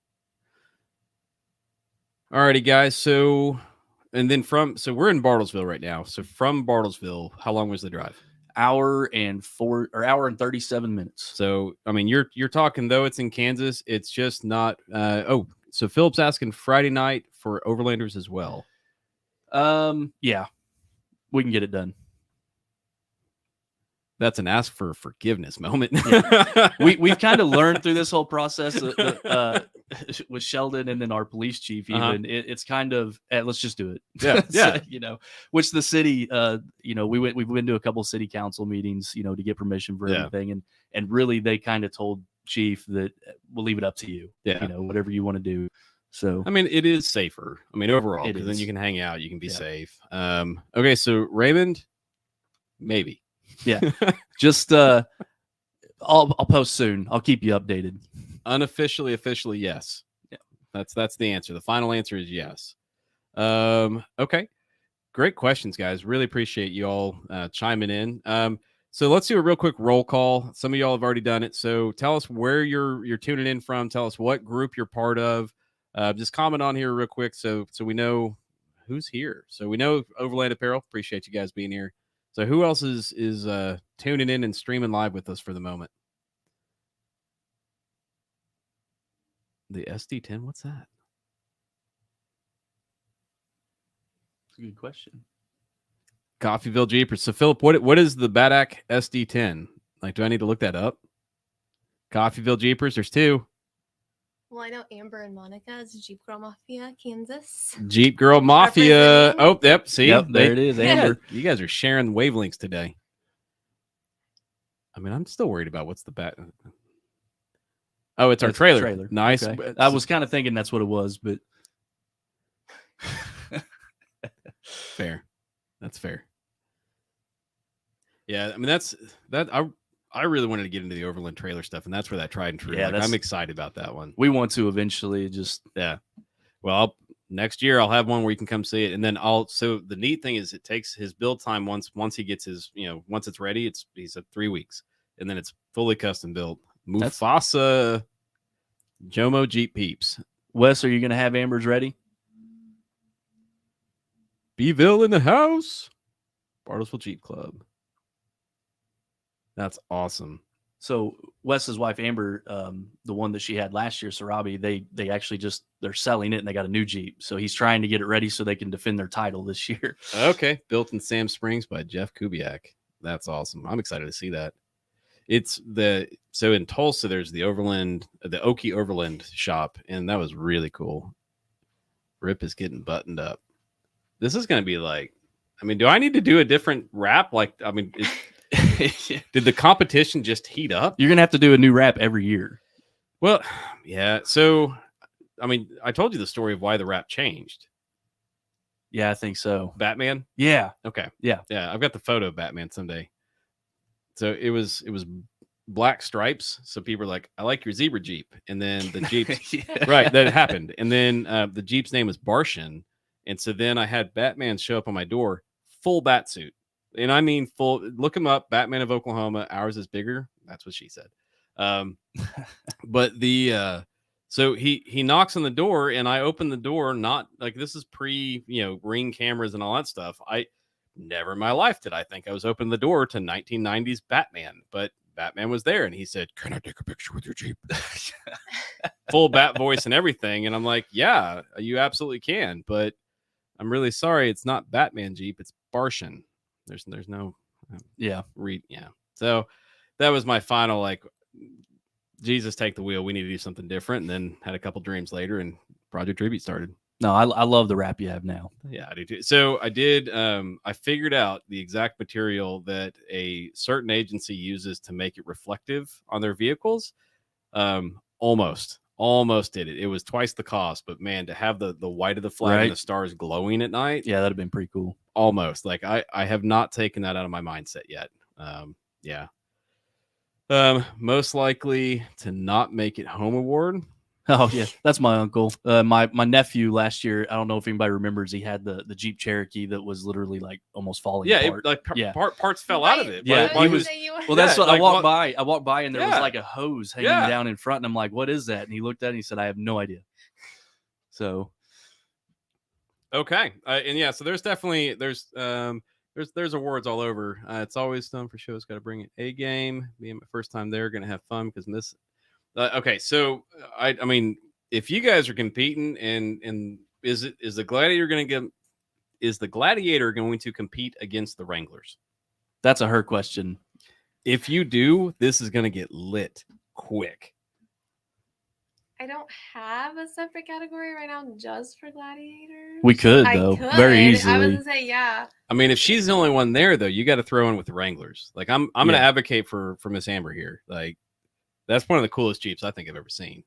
Alrighty, guys. So we're in Bartlesville right now. So from Bartlesville, how long was the drive?
hour and 37 minutes.
So I mean, you're talking, though it's in Kansas, it's just not. So Philip's asking Friday night for overlanders as well.
Yeah, we can get it done.
That's an ask for forgiveness moment.
Yeah. We've kind of learned through this whole process with Sheldon and then our police chief. Even it's kind of let's just do it.
Yeah,
So, which the city, we've been to a couple city council meetings, to get permission for everything, and really they kind of told chief that we'll leave it up to you.
Yeah,
whatever you want to do. So
I mean, it is safer. I mean, overall, because then you can hang out, you can be safe. Okay, so Raymond, maybe.
Yeah, just I'll post soon. I'll keep you updated.
Unofficially, officially, yes.
Yeah,
that's the answer. The final answer is yes. Okay, great questions, guys. Really appreciate you all chiming in. So let's do a real quick roll call. Some of y'all have already done it. So tell us where you're tuning in from. Tell us what group you're part of. Just comment on here real quick so we know who's here. So we know Overland Apparel. Appreciate you guys being here. So who else is tuning in and streaming live with us for the moment? The SD10, what's that?
That's a good question.
Coffeeville Jeepers. So Philip, what is the Badak SD10? Like, do I need to look that up? Coffeeville Jeepers, there's two.
Well, I know Amber and Monica is Jeep Girl Mafia, Kansas.
Jeep Girl Mafia. Oh, yep. See,
there it is. Amber.
You guys are sharing wavelengths today. I mean, I'm still worried about what's the bat. Oh, it's our trailer. Nice.
Okay. I was kind of thinking that's what it was, but
fair. That's fair. Yeah, I mean I really wanted to get into the Overland trailer stuff, and that's where that tried and true.
Yeah,
I'm excited about that one.
We want to eventually
Well, next year I'll have one where you can come see it, and then so the neat thing is it takes his build time once he gets his, once it's ready, he said 3 weeks, and then it's fully custom built. Mufasa Jomo Jeep peeps.
Wes, are you going to have Amber's ready?
Beeville in the house. Bartlesville Jeep Club. That's awesome.
So Wes's wife Amber, the one that she had last year, Sarabi, they actually they're selling it and they got a new Jeep. So he's trying to get it ready so they can defend their title this year.
Okay, built in Sam Springs by Jeff Kubiak. That's awesome. I'm excited to see that. So in Tulsa, there's the Okie Overland shop, and that was really cool. Rip is getting buttoned up. This is going to be like, I mean, do I need to do a different rap? Like, I mean, did the competition just heat up?
You're going to have to do a new rap every year.
Well, yeah. So, I mean, I told you the story of why the rap changed.
Yeah, I think so.
Batman?
Yeah.
Okay.
Yeah.
Yeah. I've got the photo of Batman someday. So it was black stripes. So people were like, I like your zebra Jeep. And then the Jeep, right, that happened. And then the Jeep's name was Barshin. And so then I had Batman show up on my door, full bat suit. And I mean, full, look him up, Batman of Oklahoma. Ours is bigger. That's what she said. But so he knocks on the door and I open the door, not like this is pre, Ring cameras and all that stuff. I never in my life did I think I was opening the door to 1990s Batman, but Batman was there, and he said, "Can I take a picture with your Jeep?" Full Bat voice and everything, and I'm like, "Yeah, you absolutely can, but I'm really sorry, it's not Batman Jeep, it's Barshin. There's no
Yeah.
yeah." So that was my final like, Jesus, take the wheel. We need to do something different. And then had a couple dreams later, and Project Tribute started.
No, I love the wrap you have now.
Yeah, I do too. So I did. I figured out the exact material that a certain agency uses to make it reflective on their vehicles. Almost did it. It was twice the cost, but man, to have the white of the flag and the stars glowing at night,
yeah, that'd have been pretty cool.
Almost. Like I have not taken that out of my mindset yet. Yeah. Most likely to not make it home award.
Oh yeah, that's my uncle. My nephew last year. I don't know if anybody remembers. He had the Jeep Cherokee that was literally like almost falling apart.
Parts fell out of it.
Yeah,
he was.
Well, that's what I walked by. I walked by and there was like a hose hanging
Yeah.
down in front, and I'm like, "What is that?" And he looked at it and he said, "I have no idea." So,
okay, and yeah, so there's definitely there's awards all over. It's always done for shows. Got to bring it A game. Being my first time there, gonna have fun because this. Okay, so I mean, if you guys are competing, and is the Gladiator going to compete against the Wranglers?
that's a her question.
If you do, this is going to get lit quick.
I don't have a separate category right now just for gladiators.
We could though, very easily.
I was gonna say yeah.
I mean, if she's the only one there, though, you got to throw in with the Wranglers. Like I'm going to advocate for Miss Amber here. Like that's one of the coolest Jeeps I think I've ever seen.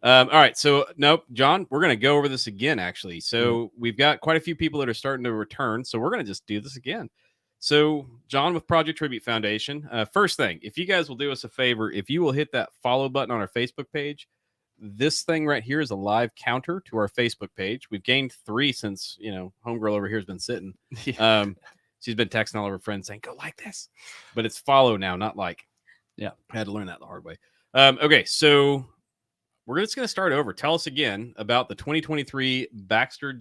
All right, so nope, John, we're going to go over this again. Actually, so we've got quite a few people that are starting to return, so we're going to just do this again. So, John with Project Tribute Foundation. First thing, if you guys will do us a favor, if you will hit that follow button on our Facebook page. This thing right here is a live counter to our Facebook page. We've gained 3 since, homegirl over here has been sitting. She's been texting all of her friends saying, go like this. But it's follow now, not like.
Yeah.
I had to learn that the hard way. Okay, so we're just going to start over. Tell us again about the 2023 Baxter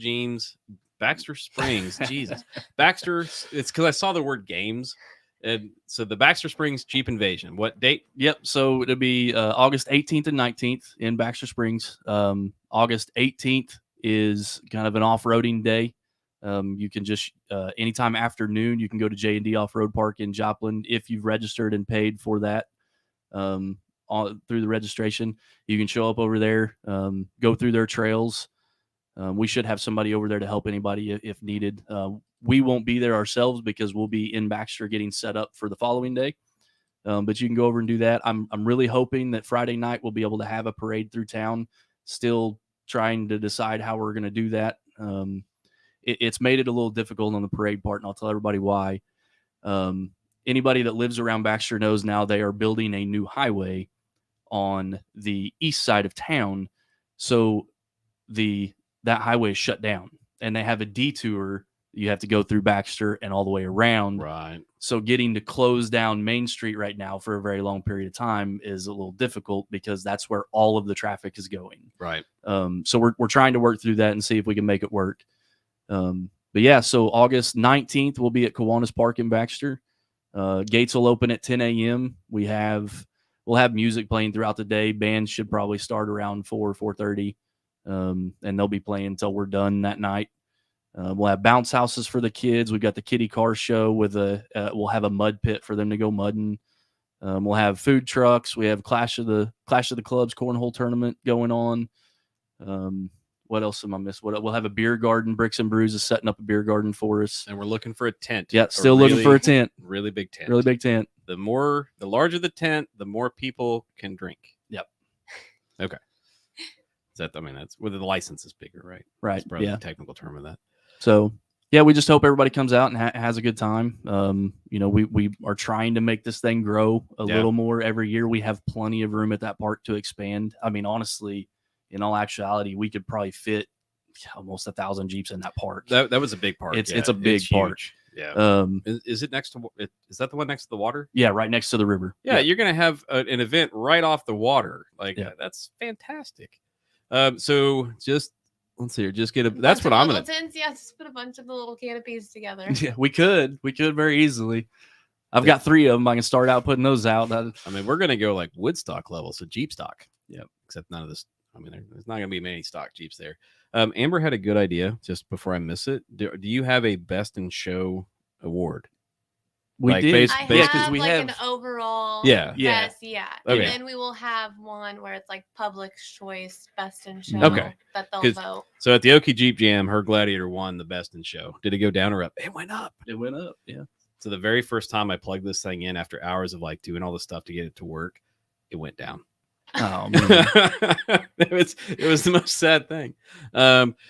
Springs. Jesus. Baxter, it's because I saw the word games. And so the Baxter Springs Jeep Invasion. What date?
Yep. So it'll be August 18th and 19th in Baxter Springs. August 18th is kind of an off-roading day. You can just anytime after noon, you can go to J&D Off-Road Park in Joplin. If you've registered and paid for that through the registration, you can show up over there, go through their trails. We should have somebody over there to help anybody if needed. We won't be there ourselves because we'll be in Baxter getting set up for the following day. But you can go over and do that. I'm really hoping that Friday night we'll be able to have a parade through town. Still trying to decide how we're going to do that. It's made it a little difficult on the parade part, and I'll tell everybody why. Anybody that lives around Baxter knows now they are building a new highway on the east side of town. So that highway is shut down, and they have a detour. You have to go through Baxter and all the way around.
Right.
So getting to close down Main Street right now for a very long period of time is a little difficult because that's where all of the traffic is going.
Right.
So we're trying to work through that and see if we can make it work. But yeah, so August 19th, we'll be at Kiwanis Park in Baxter. Gates will open at 10 a.m. We'll have music playing throughout the day. Bands should probably start around 4:30. And they'll be playing until we're done that night. We'll have bounce houses for the kids. We've got the kiddie car show with we'll have a mud pit for them to go mudding. We'll have food trucks. We have Clash of the Clubs cornhole tournament going on. What else am I missing? We'll have a beer garden. Bricks and Brews is setting up a beer garden for us.
And we're looking for a tent.
Yeah, still looking for a tent.
Really big tent.
Really big tent.
The larger the tent, the more people can drink.
Yep.
Okay. That's where the license is bigger, right?
Right.
That's probably the technical term of that.
So, yeah, we just hope everybody comes out and has a good time. We are trying to make this thing grow a little more every year. We have plenty of room at that park to expand. I mean, honestly, in all actuality, we could probably fit almost 1,000 Jeeps in that park.
That was a big park.
It's a big park.
Yeah. Is it next to? Is that the one next to the water?
Yeah, right next to the river.
Yeah, you're gonna have an event right off the water. That's fantastic. So just let's see here. Just get that's what I'm gonna.
Tents, just put a bunch of the little canopies together.
Yeah, we could very easily. I've got 3 of them. I can start out putting those out.
I mean, we're gonna go like Woodstock level, so Jeep stock.
Yep.
Except none of this. I mean, there's not gonna be many stock Jeeps there. Amber had a good idea. Just before I miss it, do you have a best in show award?
We
Like,
did.
base-
I
base-
have
we
like
have
an overall
Yeah.
Yeah.
best, yeah.
Okay.
And then we will have one where it's like public's choice best in show
Okay.
that they'll
'Cause-
vote.
So at the Okie Jeep Jam, her Gladiator won the best in show. Did it go down or up? It went up.
It went up. Yeah.
So the very first time I plugged this thing in after hours of like doing all the stuff to get it to work, it went down.
Oh man.
it was the most sad thing.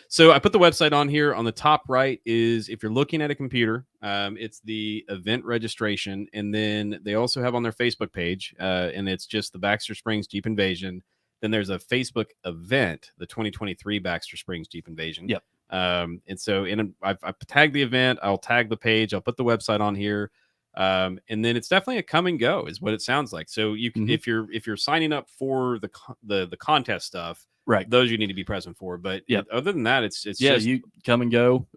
So I put the website on here. On the top right is if you're looking at a computer, it's the event registration, and then they also have on their Facebook page, and it's just the Baxter Springs Jeep Invasion. Then there's a Facebook event, the 2023 Baxter Springs Jeep Invasion.
Yep.
And so I've tagged the event. I'll tag the page. I'll put the website on here. And then it's definitely a come and go is what it sounds like. So you can, if you're signing up for the contest stuff,
Right.
those you need to be present for. But
Yep.
other than that, it's
Yeah,
just,
you come and go.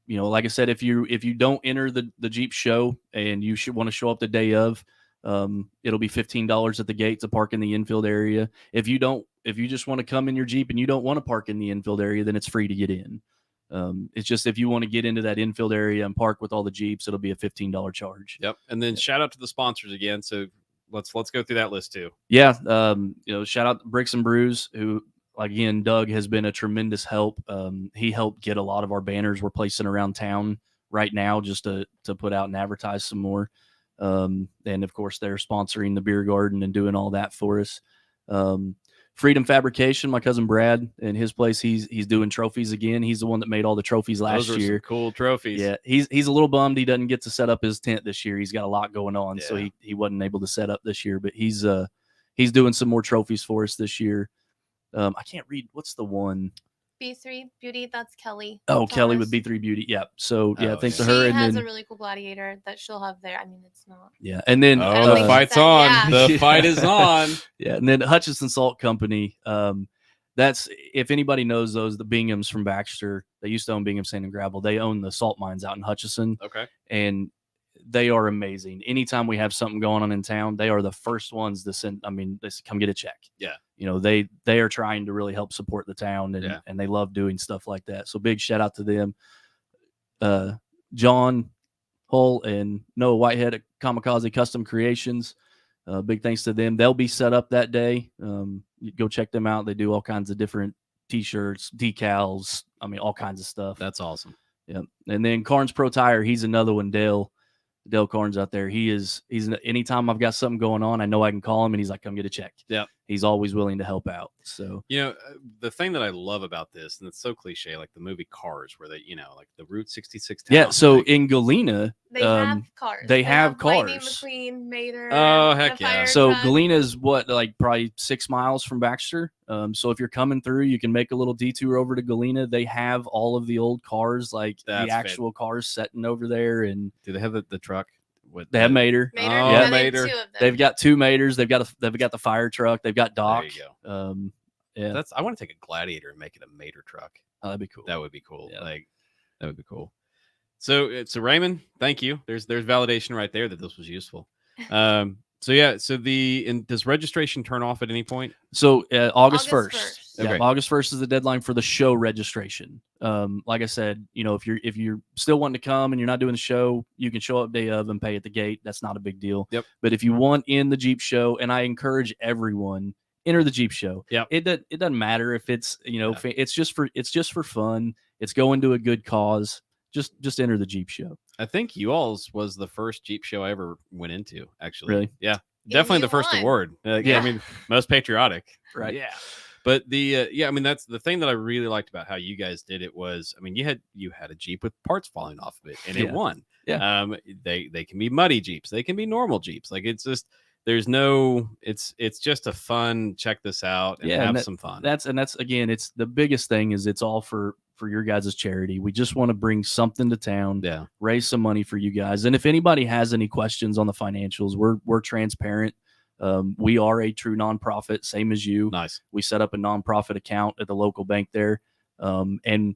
Like I said, if you don't enter the Jeep show and you should want to show up the day of, it'll be $15 at the gate to park in the infield area. If you just want to come in your Jeep and you don't want to park in the infield area, then it's free to get in. It's just if you want to get into that infield area and park with all the Jeeps, it'll be a $15 charge.
Yep. And then shout out to the sponsors again. So let's go through that list too.
Yeah. Shout out to Bricks and Brews, who, again, Doug has been a tremendous help. He helped get a lot of our banners we're placing around town right now just to put out and advertise some more. And of course, they're sponsoring the beer garden and doing all that for us. Freedom Fabrication, my cousin Brad, and his place, he's doing trophies again. He's the one that made all the trophies last
Those are
year.
some cool trophies.
Yeah, he's a little bummed he doesn't get to set up his tent this year. He's got a lot going on, so
Yeah.
he wasn't able to set up this year. But he's doing some more trophies for us this year. I can't read. What's the one?
B3 Beauty, that's Kelly.
Oh, Kelly with
Thomas.
B3 Beauty. Yeah. So yeah,
Oh,
thanks
yeah.
to her.
She
And
has
then
a really cool gladiator that she'll have there. I mean, it's not.
yeah, and then
Oh,
don't
the
think
fight's
that-
on.
yeah.
The fight is on.
yeah, and then Hutchinson Salt Company. That's if anybody knows those, the Binghams from Baxter. They used to own Bingham Sand and Gravel. They own the salt mines out in Hutchinson,
Okay.
and they are amazing. Anytime we have something going on in town, they are the first ones to send. I mean, they say, come get a check.
Yeah.
They are trying to really help support the town, and
Yeah.
and they love doing stuff like that. So big shout out to them. John Hull and Noah Whitehead at Kamikaze Custom Creations. Big thanks to them. They'll be set up that day. You go check them out. They do all kinds of different T-shirts, decals. I mean, all kinds of stuff.
That's awesome.
Yeah. And then Carnes Pro Tire, he's another one. Dale Carnes out there. He's anytime I've got something going on, I know I can call him and he's like, come get a check.
Yeah.
He's always willing to help out. So
The thing that I love about this, and it's so cliche, like the movie Cars, where they, like the Route 66 town.
yeah. So
like,
in Galena,
They have cars.
they have
Lightning
cars.
McQueen, Mater.
Oh,
the
heck yeah.
fire
so
truck.
Galena's like probably 6 miles from Baxter. So if you're coming through, you can make a little detour over to Galena. They have all of the old cars, like
That's
the actual cars sitting over there, and
do they have the truck? What
they have Mater.
Mater,
Oh,
yeah,
Mater.
Two of them.
They've got 2 Maters. They've got the fire truck. They've got Doc.
There you go.
Yeah,
I want to take a Gladiator and make it a Mater truck.
oh, that'd be cool.
That would be cool.
Yeah.
Like that would be cool. So Raymond, thank you. There's validation right there that this was useful. Does registration turn off at any point?
So August
August
1st.
1st.
Yeah,
Okay.
August 1st is the deadline for the show registration. Like I said, if you're still wanting to come and you're not doing the show, you can show up day of and pay at the gate. That's not a big deal.
Yep.
But if you want in the Jeep show, and I encourage everyone, enter the Jeep show.
Yep.
It doesn't matter if it's
Yeah.
it's just for fun. It's going to a good cause. Just enter the Jeep show.
I think you all's was the first Jeep show I ever went into, actually.
Really?
Yeah. Definitely
you
the first
won.
award.
Yeah.
I mean, most patriotic.
Right.
Yeah. But I mean, that's the thing that I really liked about how you guys did it was, I mean, you had a Jeep with parts falling off of it and it
Yeah.
won.
Yeah.
They can be muddy Jeeps. They can be normal Jeeps. Like it's just, it's just a fun, check this out and
Yeah,
have
and
some fun.
That's again, it's the biggest thing is it's all for your guys' charity. We just want to bring something to town,
Yeah.
raise some money for you guys. And if anybody has any questions on the financials, we're transparent. We are a true nonprofit, same as you.
Nice.
We set up a nonprofit account at the local bank there. And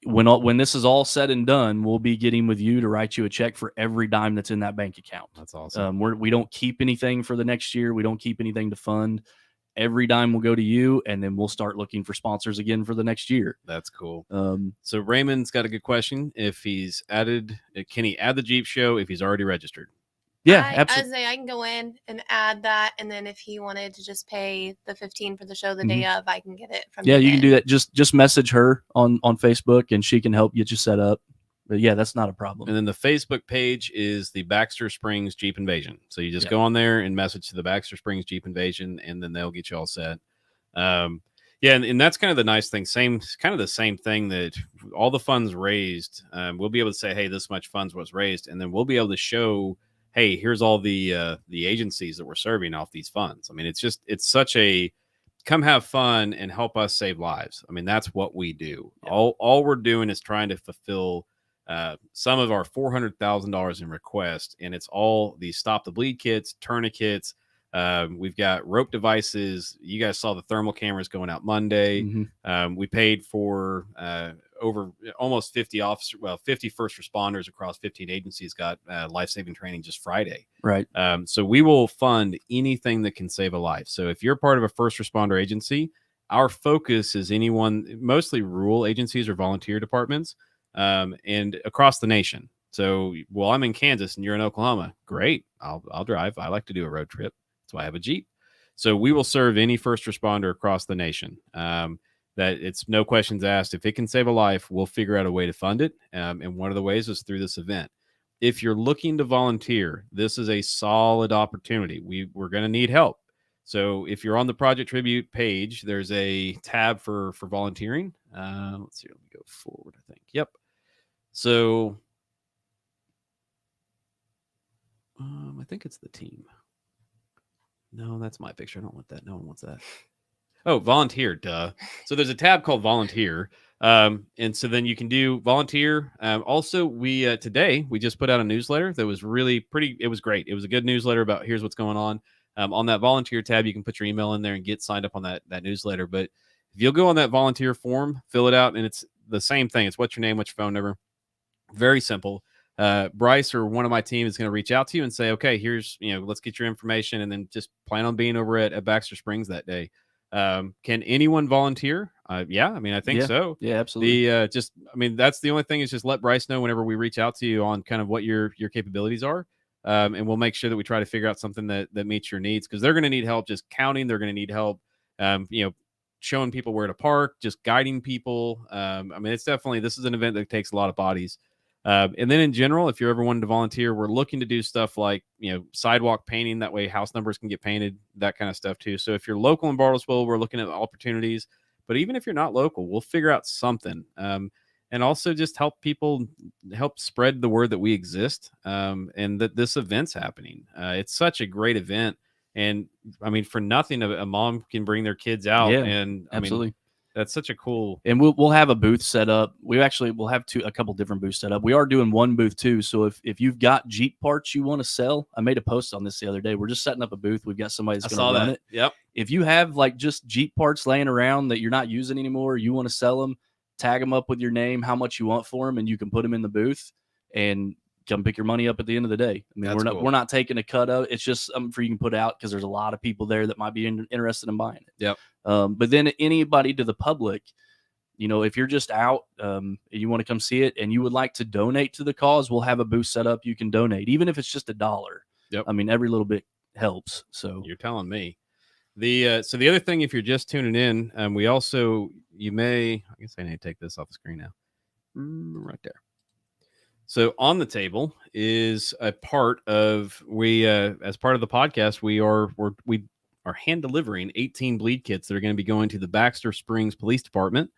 when this is all said and done, we'll be getting with you to write you a check for every dime that's in that bank account.
That's awesome.
We don't keep anything for the next year. We don't keep anything to fund. Every dime will go to you, and then we'll start looking for sponsors again for the next year.
That's cool.
Um,
So Raymond's got a good question. If he's added, can he add the Jeep show if he's already registered?
yeah,
I
absolutely.
say I can go in and add that, and then if he wanted to just pay the 15 for the show the day of, I can get it from.
Yeah,
him
you can do
then.
that. Just message her on Facebook, and she can help get you set up. But yeah, that's not a problem.
And then the Facebook page is the Baxter Springs Jeep Invasion. So you just
Yeah.
go on there and message to the Baxter Springs Jeep Invasion, and then they'll get you all set. Yeah, and that's kind of the nice thing. Kind of the same thing that all the funds raised, we'll be able to say, hey, this much funds was raised, and then we'll be able to show, hey, here's all the agencies that we're serving off these funds. I mean, it's such a come have fun and help us save lives. I mean, that's what we do.
Yeah.
All we're doing is trying to fulfill some of our $400,000 in request, and it's all these stop the bleed kits, tourniquets. We've got rope devices. You guys saw the thermal cameras going out Monday. We paid for over almost 50 first responders across 15 agencies got life-saving training just Friday.
Right.
So we will fund anything that can save a life. So if you're part of a first responder agency, our focus is anyone, mostly rural agencies or volunteer departments, and across the nation. So, well, I'm in Kansas and you're in Oklahoma. Great. I'll drive. I like to do a road trip. That's why I have a Jeep. So we will serve any first responder across the nation. That it's no questions asked. If it can save a life, we'll figure out a way to fund it. And one of the ways is through this event. If you're looking to volunteer, this is a solid opportunity. We're going to need help. So if you're on the Project Tribute page, there's a tab for volunteering. Let's see. Let me go forward, I think. Yep. So I think it's the team. No, that's my picture. I don't want that. No one wants that. Oh, volunteer. Duh. So there's a tab called volunteer. And so then you can do volunteer. Also, we today we just put out a newsletter that was really pretty. It was great. It was a good newsletter about here's what's going on. On that volunteer tab, you can put your email in there and get signed up on that newsletter. But if you'll go on that volunteer form, fill it out, and it's the same thing. It's what's your name, what's your phone number. Very simple. Bryce or one of my team is going to reach out to you and say, okay, here's, let's get your information, and then just plan on being over at Baxter Springs that day. Can anyone volunteer? Yeah, I mean, I think so.
Yeah, absolutely.
That's the only thing is just let Bryce know whenever we reach out to you on kind of what your capabilities are. And we'll make sure that we try to figure out something that meets your needs, because they're going to need help just counting. They're going to need help, showing people where to park, just guiding people. It's definitely, this is an event that takes a lot of bodies. And then in general, if you're ever wanting to volunteer, we're looking to do stuff like, sidewalk painting. That way house numbers can get painted, that kind of stuff too. So if you're local in Bartlesville, we're looking at opportunities. But even if you're not local, we'll figure out something. And also just help spread the word that we exist, and that this event's happening. It's such a great event. And I mean, for nothing, a mom can bring their kids out.
Yeah,
and
absolutely.
That's such a cool.
And we'll have a booth set up. We'll have a couple different booths set up. We are doing one booth too. So if you've got Jeep parts you want to sell, I made a post on this the other day. We're just setting up a booth. We've got somebody that's going to run it.
Yep.
If you have like just Jeep parts laying around that you're not using anymore, you want to sell them, tag them up with your name, how much you want for them, and you can put them in the booth and come pick your money up at the end of the day. I mean, we're not taking a cut of it. It's just something for you can put out, because there's a lot of people there that might be interested in buying it.
Yep.
But then anybody to the public, if you're just out, and you want to come see it and you would like to donate to the cause, we'll have a booth set up. You can donate, even if it's just $1.
Yep.
I mean, every little bit helps. So
you're telling me. So the other thing, if you're just tuning in, I guess I need to take this off the screen now. Right there. So on the table is a part of as part of the podcast, we are hand delivering 18 bleed kits that are going to be going to the Baxter Springs Police Department.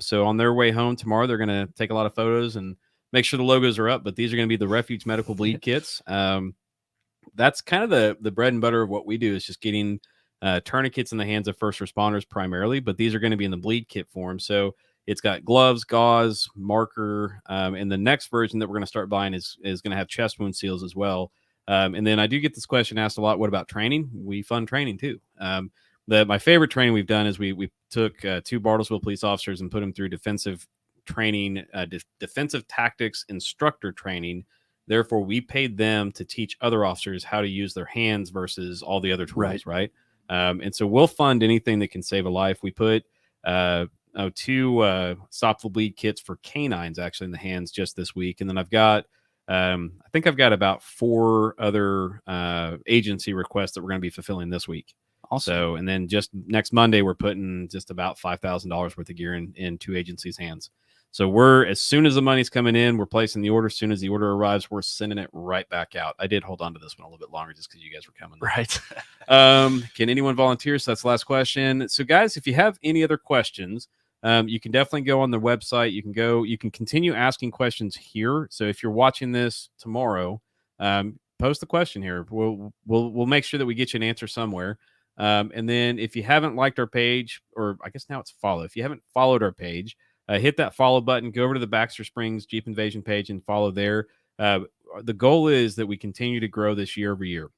So on their way home tomorrow, they're going to take a lot of photos and make sure the logos are up. But these are going to be the Refuge Medical Bleed kits. That's kind of the bread and butter of what we do, is just getting tourniquets in the hands of first responders primarily. But these are going to be in the bleed kit form. So it's got gloves, gauze, marker, and the next version that we're going to start buying is going to have chest wound seals as well. And then I do get this question asked a lot: what about training? We fund training too. My favorite training we've done is we took 2 Bartlesville police officers and put them through defensive training, defensive tactics instructor training. Therefore, we paid them to teach other officers how to use their hands versus all the other tools, right? And so we'll fund anything that can save a life. We put two Stop the Bleed kits for canines actually in the hands just this week. And then I think I've got about 4 other agency requests that we're going to be fulfilling this week.
Awesome.
So, and then just next Monday, we're putting just about $5,000 worth of gear in 2 agencies' hands. So as soon as the money's coming in, we're placing the order. As soon as the order arrives, we're sending it right back out. I did hold on to this one a little bit longer just because you guys were coming.
Right.
Can anyone volunteer? So that's the last question. So guys, if you have any other questions, you can definitely go on the website. You can continue asking questions here. So if you're watching this tomorrow, post the question here. We'll make sure that we get you an answer somewhere. And then if you haven't liked our page, or I guess now it's follow. If you haven't followed our page, hit that follow button, go over to the Baxter Springs Jeep Invasion page and follow there. The goal is that we continue to grow this year over year.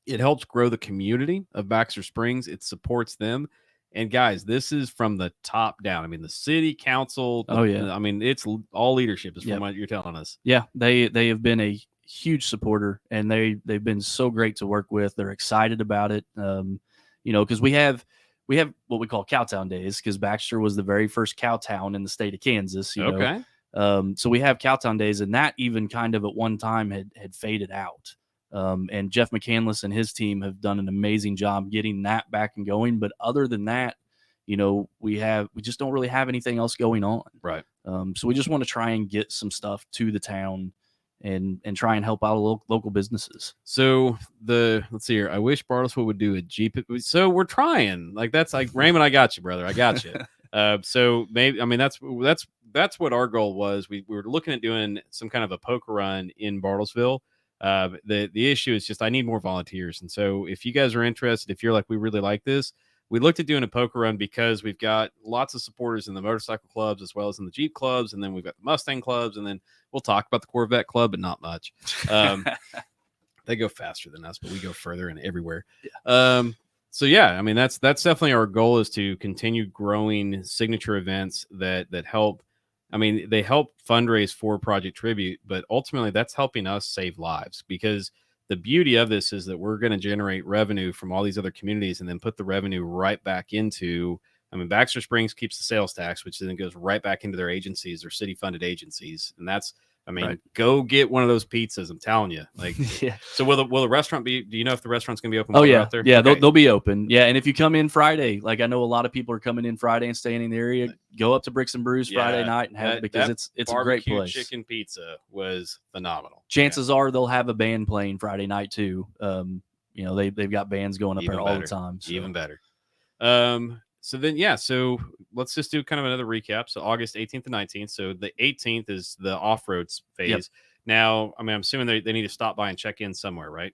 It helps grow the community of Baxter Springs. It supports them. And guys, this is from the top down. I mean, the city council. I mean, it's all leadership is from what you're telling us.
Yeah, they have been a huge supporter, and they've been so great to work with. They're excited about it. Because we have what we call Cowtown Days, because Baxter was the very first cowtown in the state of Kansas.
Okay.
So we have Cowtown Days, and that even kind of at one time had faded out. And Jeff McCandless and his team have done an amazing job getting that back and going. But other than that, we just don't really have anything else going on.
Right.
So we just want to try and get some stuff to the town and try and help out local businesses.
So let's see here. I wish Bartlesville would do a Jeep. So we're trying. Like that's like Raymond. I got you, brother. I got you. So maybe that's what our goal was. We were looking at doing some kind of a poker run in Bartlesville. The issue is just I need more volunteers, and so if you guys are interested, if you're like we really like this, we looked at doing a poker run because we've got lots of supporters in the motorcycle clubs as well as in the Jeep clubs, and then we've got the Mustang clubs, and then we'll talk about the Corvette club, but not much. They go faster than us, but we go further and everywhere. Yeah. So yeah, I mean that's definitely our goal, is to continue growing signature events that help. I mean, they help fundraise for Project Tribute, but ultimately that's helping us save lives, because the beauty of this is that we're going to generate revenue from all these other communities and then put the revenue right back into, Baxter Springs keeps the sales tax, which then goes right back into their agencies or city funded agencies. And that's, right. Go get one of those pizzas. I'm telling you. Like, yeah. So will the restaurant be? Do you know if the restaurant's going to be open?
Oh yeah,
out there?
Yeah,
okay.
they'll be open. Yeah, and if you come in Friday, like I know a lot of people are coming in Friday and staying in the area, go up to Bricks and Brews Friday night and have it, because it's a great place.
Chicken pizza was phenomenal.
Chances are they'll have a band playing Friday night too. They've got bands going up there all the time. So.
Even better. So let's just do kind of another recap. So August 18th and 19th. So the 18th is the off-road phase. Yep. Now, I'm assuming they need to stop by and check in somewhere, right?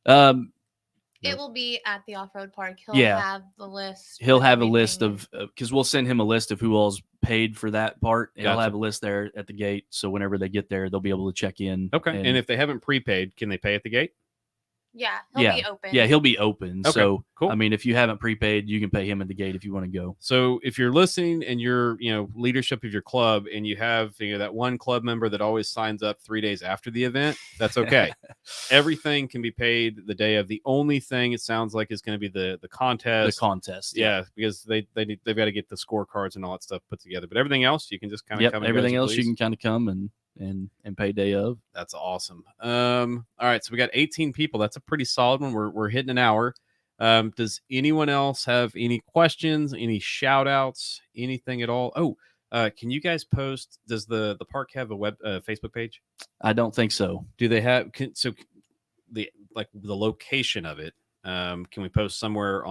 It will be at the off-road park. He'll have the list.
He'll have a list of, because we'll send him a list of who all's paid for that part. Gotcha. He'll have a list there at the gate. So whenever they get there, they'll be able to check in.
Okay. And if they haven't prepaid, can they pay at the gate?
Yeah, he'll be open.
Yeah, he'll be open. Okay, so,
cool.
If you haven't prepaid, you can pay him at the gate if you want to go.
So, if you're listening and you're, leadership of your club, and you have, that one club member that always signs up 3 days after the event, that's okay. Everything can be paid the day of. The only thing it sounds like is going to be the contest.
The contest,
yeah, because they've got to get the scorecards and all that stuff put together. But everything else, you can just kind of come.
Everything else, you can kind of come and pay day of.
That's awesome. All right, so we got 18 people. That's a pretty solid one. We're hitting an hour. Does anyone else have any questions, any shout outs, anything at all? Can you guys post, does the park have a Facebook page?
I don't think so.
Do they have the location of it? Can we post somewhere?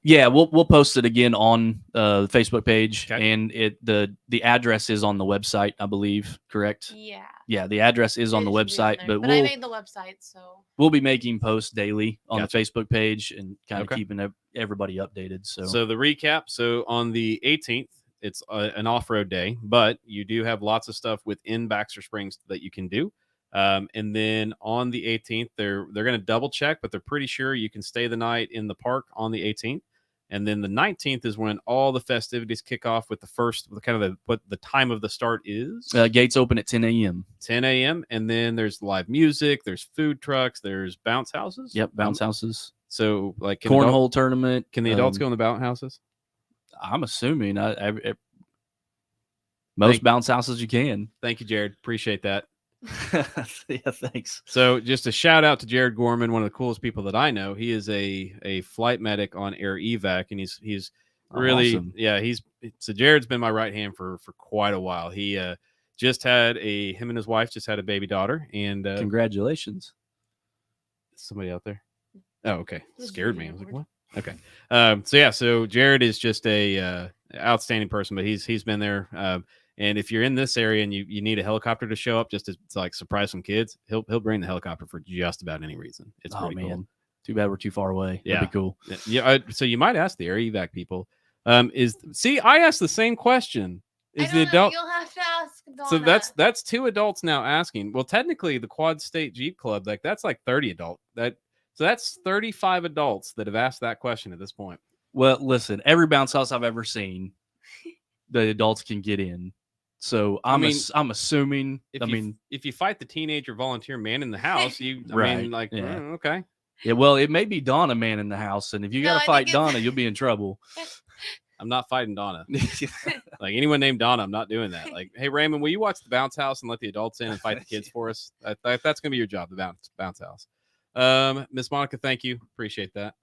Yeah,
we'll post it again on the Facebook page, okay. And the address is on the website, I believe, correct? Yeah, the address is on the website, but I
made the website, so
we'll be making posts daily on the Facebook page and kind of keeping everybody updated. So
the recap. So on the 18th, it's an off-road day, but you do have lots of stuff within Baxter Springs that you can do. And then on the 18th, they're going to double check, but they're pretty sure you can stay the night in the park on the 18th. And then the 19th is when all the festivities kick off with the first, what the time of the start is.
Gates open at 10 a.m.
10 a.m. And then there's live music, there's food trucks, there's bounce houses.
Yep, bounce houses.
So like
Cornhole tournament.
Can the adults go in the bounce houses?
I'm assuming most bounce houses you can.
Thank you, Jared. Appreciate that.
Yeah, thanks.
So just a shout out to Jared Gorman, one of the coolest people that I know. He is a flight medic on air evac, and he's really
awesome.
So Jared's been my right hand for quite a while. He him and his wife just had a baby daughter, and
congratulations.
Somebody out there. Oh, okay. Scared me. I was like, what? Okay. So Jared is just a outstanding person, but he's been there. And if you're in this area and you need a helicopter to show up just to like surprise some kids, he'll bring the helicopter for just about any reason. It's pretty cool.
Too bad we're too far away.
Yeah.
That'd be cool.
Yeah. So you might ask the air evac people. I asked the same question. Is the adult?
You'll have to ask Donna.
So that's 2 adults now asking. Well, technically, the Quad State Jeep Club, like that's like 30 adult. So that's 35 adults that have asked that question at this point.
Well, listen, every bounce house I've ever seen, the adults can get in. So I'm assuming.
If you fight the teenager volunteer man in the house, okay.
Yeah, well, it may be Donna man in the house, and if you got to fight Donna, you'll be in trouble.
I'm not fighting Donna. Like anyone named Donna, I'm not doing that. Like, hey Raymond, will you watch the bounce house and let the adults in and fight the kids for us? That's gonna be your job, the bounce house. Miss Monica, thank you, appreciate that.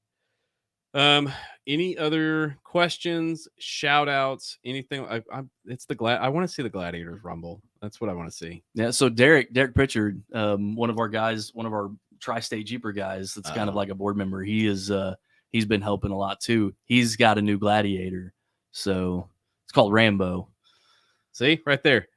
Any other questions, shout outs, anything? I want to see the Gladiators rumble. That's what I want to see.
Yeah. So Derek Pritchard, one of our tri-state Jeeper guys, that's kind of like a board member. He's been helping a lot too. He's got a new Gladiator, so it's called Rambo.
See right there,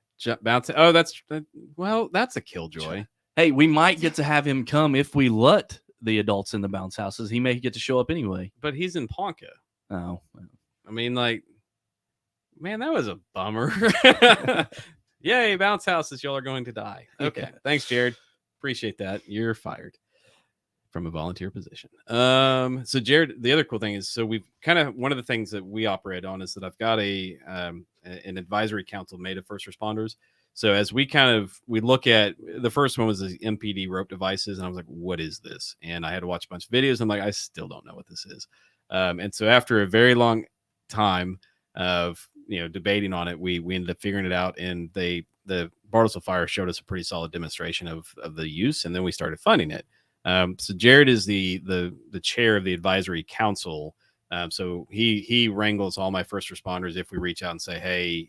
bounce. Oh, that's a killjoy.
Hey, we might get to have him come if we let the adults in the bounce houses. He may get to show up anyway.
But he's in Ponca.
Oh.
I mean, like, man, that was a bummer. Yay, bounce houses, y'all are going to die. Okay. Yeah. Thanks, Jared. Appreciate that. You're fired from a volunteer position. So Jared, the other cool thing is, so we've kind of, one of the things that we operate on is that I've got an advisory council made of first responders. So as we look at, the first one was the MPD rope devices, and I was like, what is this? And I had to watch a bunch of videos. I'm like, I still don't know what this is. And so after a very long time of, debating on it, we ended up figuring it out, and the Bartlesville Fire showed us a pretty solid demonstration of the use, and then we started funding it. So Jared is the chair of the advisory council. So he wrangles all my first responders if we reach out and say, hey,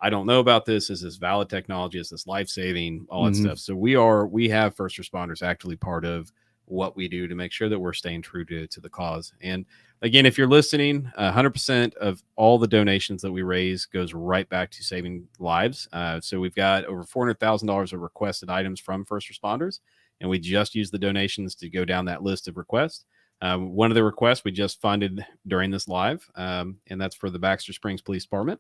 I don't know about this. Is this valid technology? Is this life-saving? All that stuff. So we have first responders actually part of what we do to make sure that we're staying true to the cause. And again, if you're listening, 100% of all the donations that we raise goes right back to saving lives. So we've got over $400,000 of requested items from first responders, and we just use the donations to go down that list of requests. One of the requests we just funded during this live, and that's for the Baxter Springs Police Department.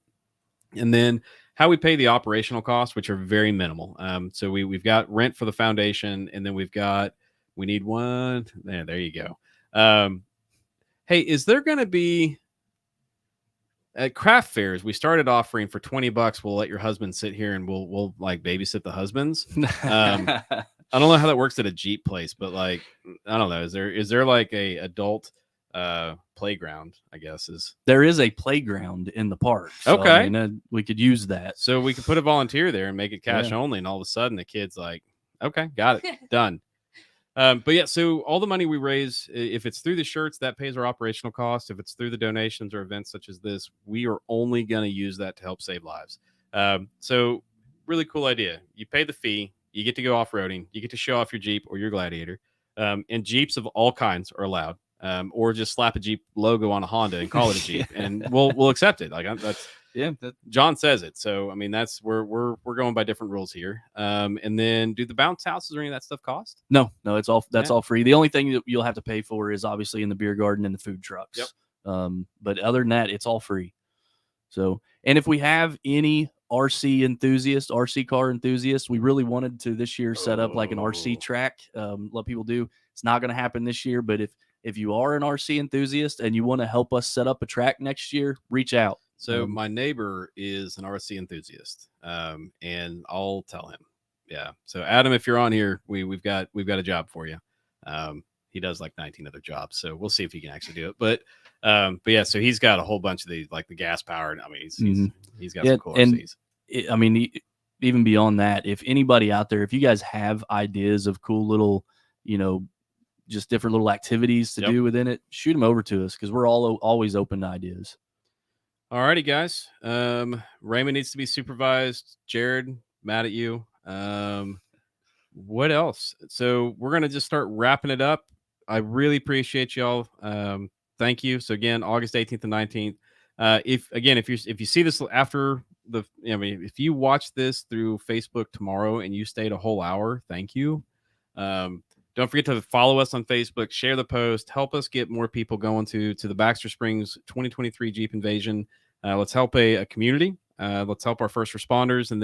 And then how we pay the operational costs, which are very minimal. So we've got rent for the foundation, and then we need one. There you go. Hey, is there going to be at craft fairs? We started offering for $20. We'll let your husband sit here and we'll like babysit the husbands. I don't know how that works at a Jeep place, but like, I don't know. Is there like a adult playground? I guess
there is a playground in the park. So,
okay,
we could use that.
So we could put a volunteer there and make it cash only, and all of a sudden the kid's like, okay, got it, done. But yeah, so all the money we raise, if it's through the shirts, that pays our operational cost. If it's through the donations or events such as this, we are only going to use that to help save lives. So really cool idea. You pay the fee, you get to go off-roading, you get to show off your Jeep or your Gladiator, and Jeeps of all kinds are allowed. Or just slap a Jeep logo on a Honda and call it a Jeep, and we'll accept it. Like John says it. So I mean, that's we're going by different rules here. And then, do the bounce houses or any of that stuff cost?
No, it's all all free. The only thing that you'll have to pay for is obviously in the beer garden and the food trucks.
Yep.
But other than that, it's all free. So, and if we have any RC car enthusiasts, we really wanted to this year set up like an RC track. Let people do. It's not going to happen this year, but if you are an RC enthusiast and you want to help us set up a track next year, reach out.
So my neighbor is an RC enthusiast, and I'll tell him. Yeah. So Adam, if you're on here, we've got a job for you. He does like 19 other jobs, so we'll see if he can actually do it. But yeah, so he's got a whole bunch of these, like the gas powered. I mean, he's got some cool RCs.
Even beyond that, if anybody out there, if you guys have ideas of cool little, just different little activities to do within it, shoot them over to us because we're always open to ideas.
All righty, guys. Raymond needs to be supervised. Jared, mad at you. What else? So we're gonna just start wrapping it up. I really appreciate y'all. Thank you. So again, August 18th and 19th. If you see this after if you watch this through Facebook tomorrow and you stayed a whole hour, thank you. Don't forget to follow us on Facebook, share the post, help us get more people going to the Baxter Springs 2023 Jeep Invasion. Let's help a community. Let's help our first responders, and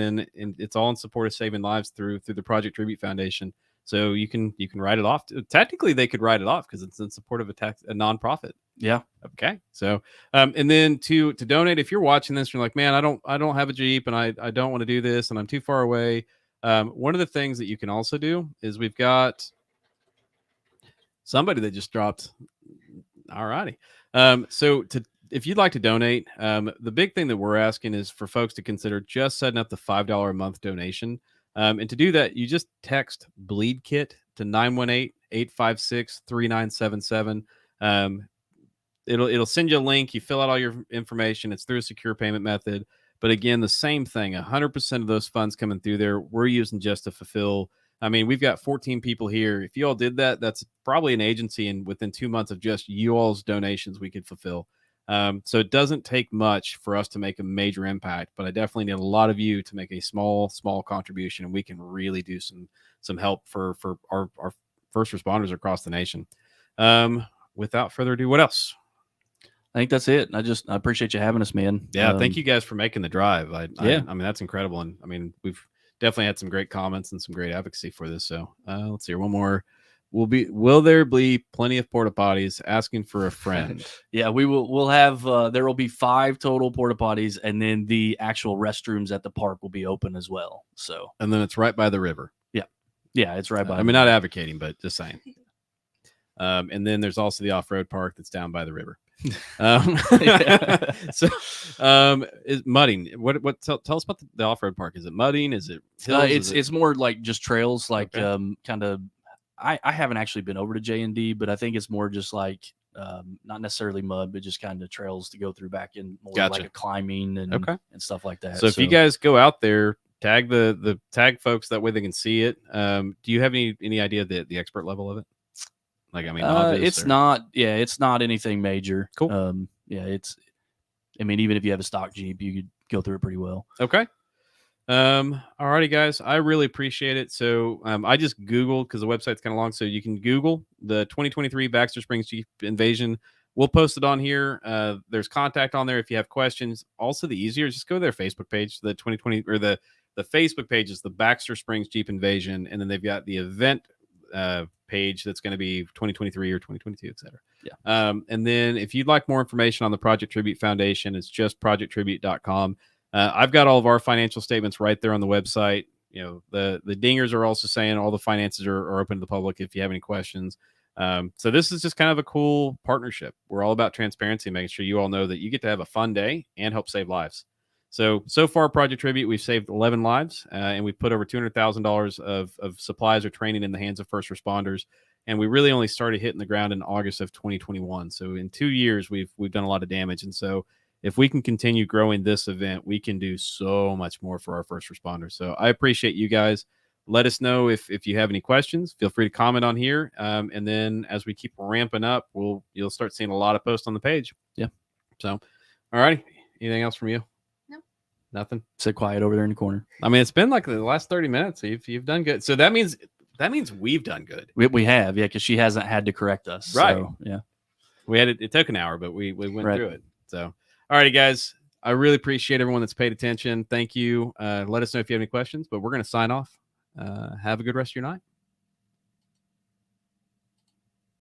it's all in support of saving lives through the Project Tribute Foundation. So you can write it off. Technically, they could write it off because it's in support of a nonprofit.
Yeah.
Okay. So, and then to donate, if you're watching this, you're like, man, I don't have a Jeep, and I don't want to do this, and I'm too far away. One of the things that you can also do is we've got somebody that just dropped. All righty. If you'd like to donate, the big thing that we're asking is for folks to consider just setting up the $5 a month donation. And to do that, you just text Bleed Kit to 918-856-3977. It'll send you a link. You fill out all your information. It's through a secure payment method. But again, the same thing, 100% of those funds coming through there, we're using just to fulfill. I mean, we've got 14 people here. If you all did that, that's probably an agency, and within 2 months of just you all's donations, we could fulfill. So it doesn't take much for us to make a major impact, but I definitely need a lot of you to make a small contribution, and we can really do some help for our first responders across the nation. Without further ado, what else?
I think that's it. I appreciate you having us, man.
Yeah. Thank you guys for making the drive. I mean, that's incredible. And I mean, we've definitely had some great comments and some great advocacy for this. So let's see here. One more. Will there be plenty of porta potties? Asking for a friend.
Yeah, we will. We'll have. There will be 5 total porta potties, and then the actual restrooms at the park will be open as well. So,
and then it's right by the river.
Yeah, it's right by.
I mean, not advocating, but just saying. And then there's also the off-road park that's down by the river. So, is mudding? What? Tell us about the off-road park. Is it mudding? Is it hills?
It's more like just trails, like kind of. I haven't actually been over to J&D, but I think it's more just like not necessarily mud, but just kind of trails to go through back in more like a climbing and stuff like that.
So if you guys go out there, tag the tag folks, that way they can see it. Do you have any idea the expert level of it? Like, I mean,
it's not anything major.
Cool.
I mean, even if you have a stock Jeep, you could go through it pretty well.
Okay. Alrighty, guys, I really appreciate it. So I just Googled, because the website's kind of long, so you can Google the 2023 Baxter Springs Jeep Invasion. We'll post it on here. There's contact on there if you have questions. Also, the easier is just go to their Facebook page. The 2020 or the Facebook page is the Baxter Springs Jeep Invasion, and then they've got the event page that's going to be 2023 or 2022, etc.
Yeah.
And then if you'd like more information on the Project Tribute Foundation, it's just projecttribute.com. I've got all of our financial statements right there on the website. You know, the dingers are also saying all the finances are open to the public if you have any questions. So this is just kind of a cool partnership. We're all about transparency, making sure you all know that you get to have a fun day and help save lives. So far, Project Tribute, we've saved 11 lives, and we've put over $200,000 of supplies or training in the hands of first responders. And we really only started hitting the ground in August of 2021. So in 2 years, we've done a lot of damage. And so if we can continue growing this event, we can do so much more for our first responders. So I appreciate you guys. Let us know if you have any questions. Feel free to comment on here. And then as we keep ramping up, you'll start seeing a lot of posts on the page.
Yeah.
So, all righty. Anything else from you?
No.
Nothing?
Sit quiet over there in the corner.
I mean, it's been like the last 30 minutes. You've done good. So that means we've done good.
We have, yeah, because she hasn't had to correct us.
Right.
So, yeah.
We had it took an hour, but we went through it. So, all righty, guys. I really appreciate everyone that's paid attention. Thank you. Let us know if you have any questions, but we're going to sign off. Have a good rest of your night.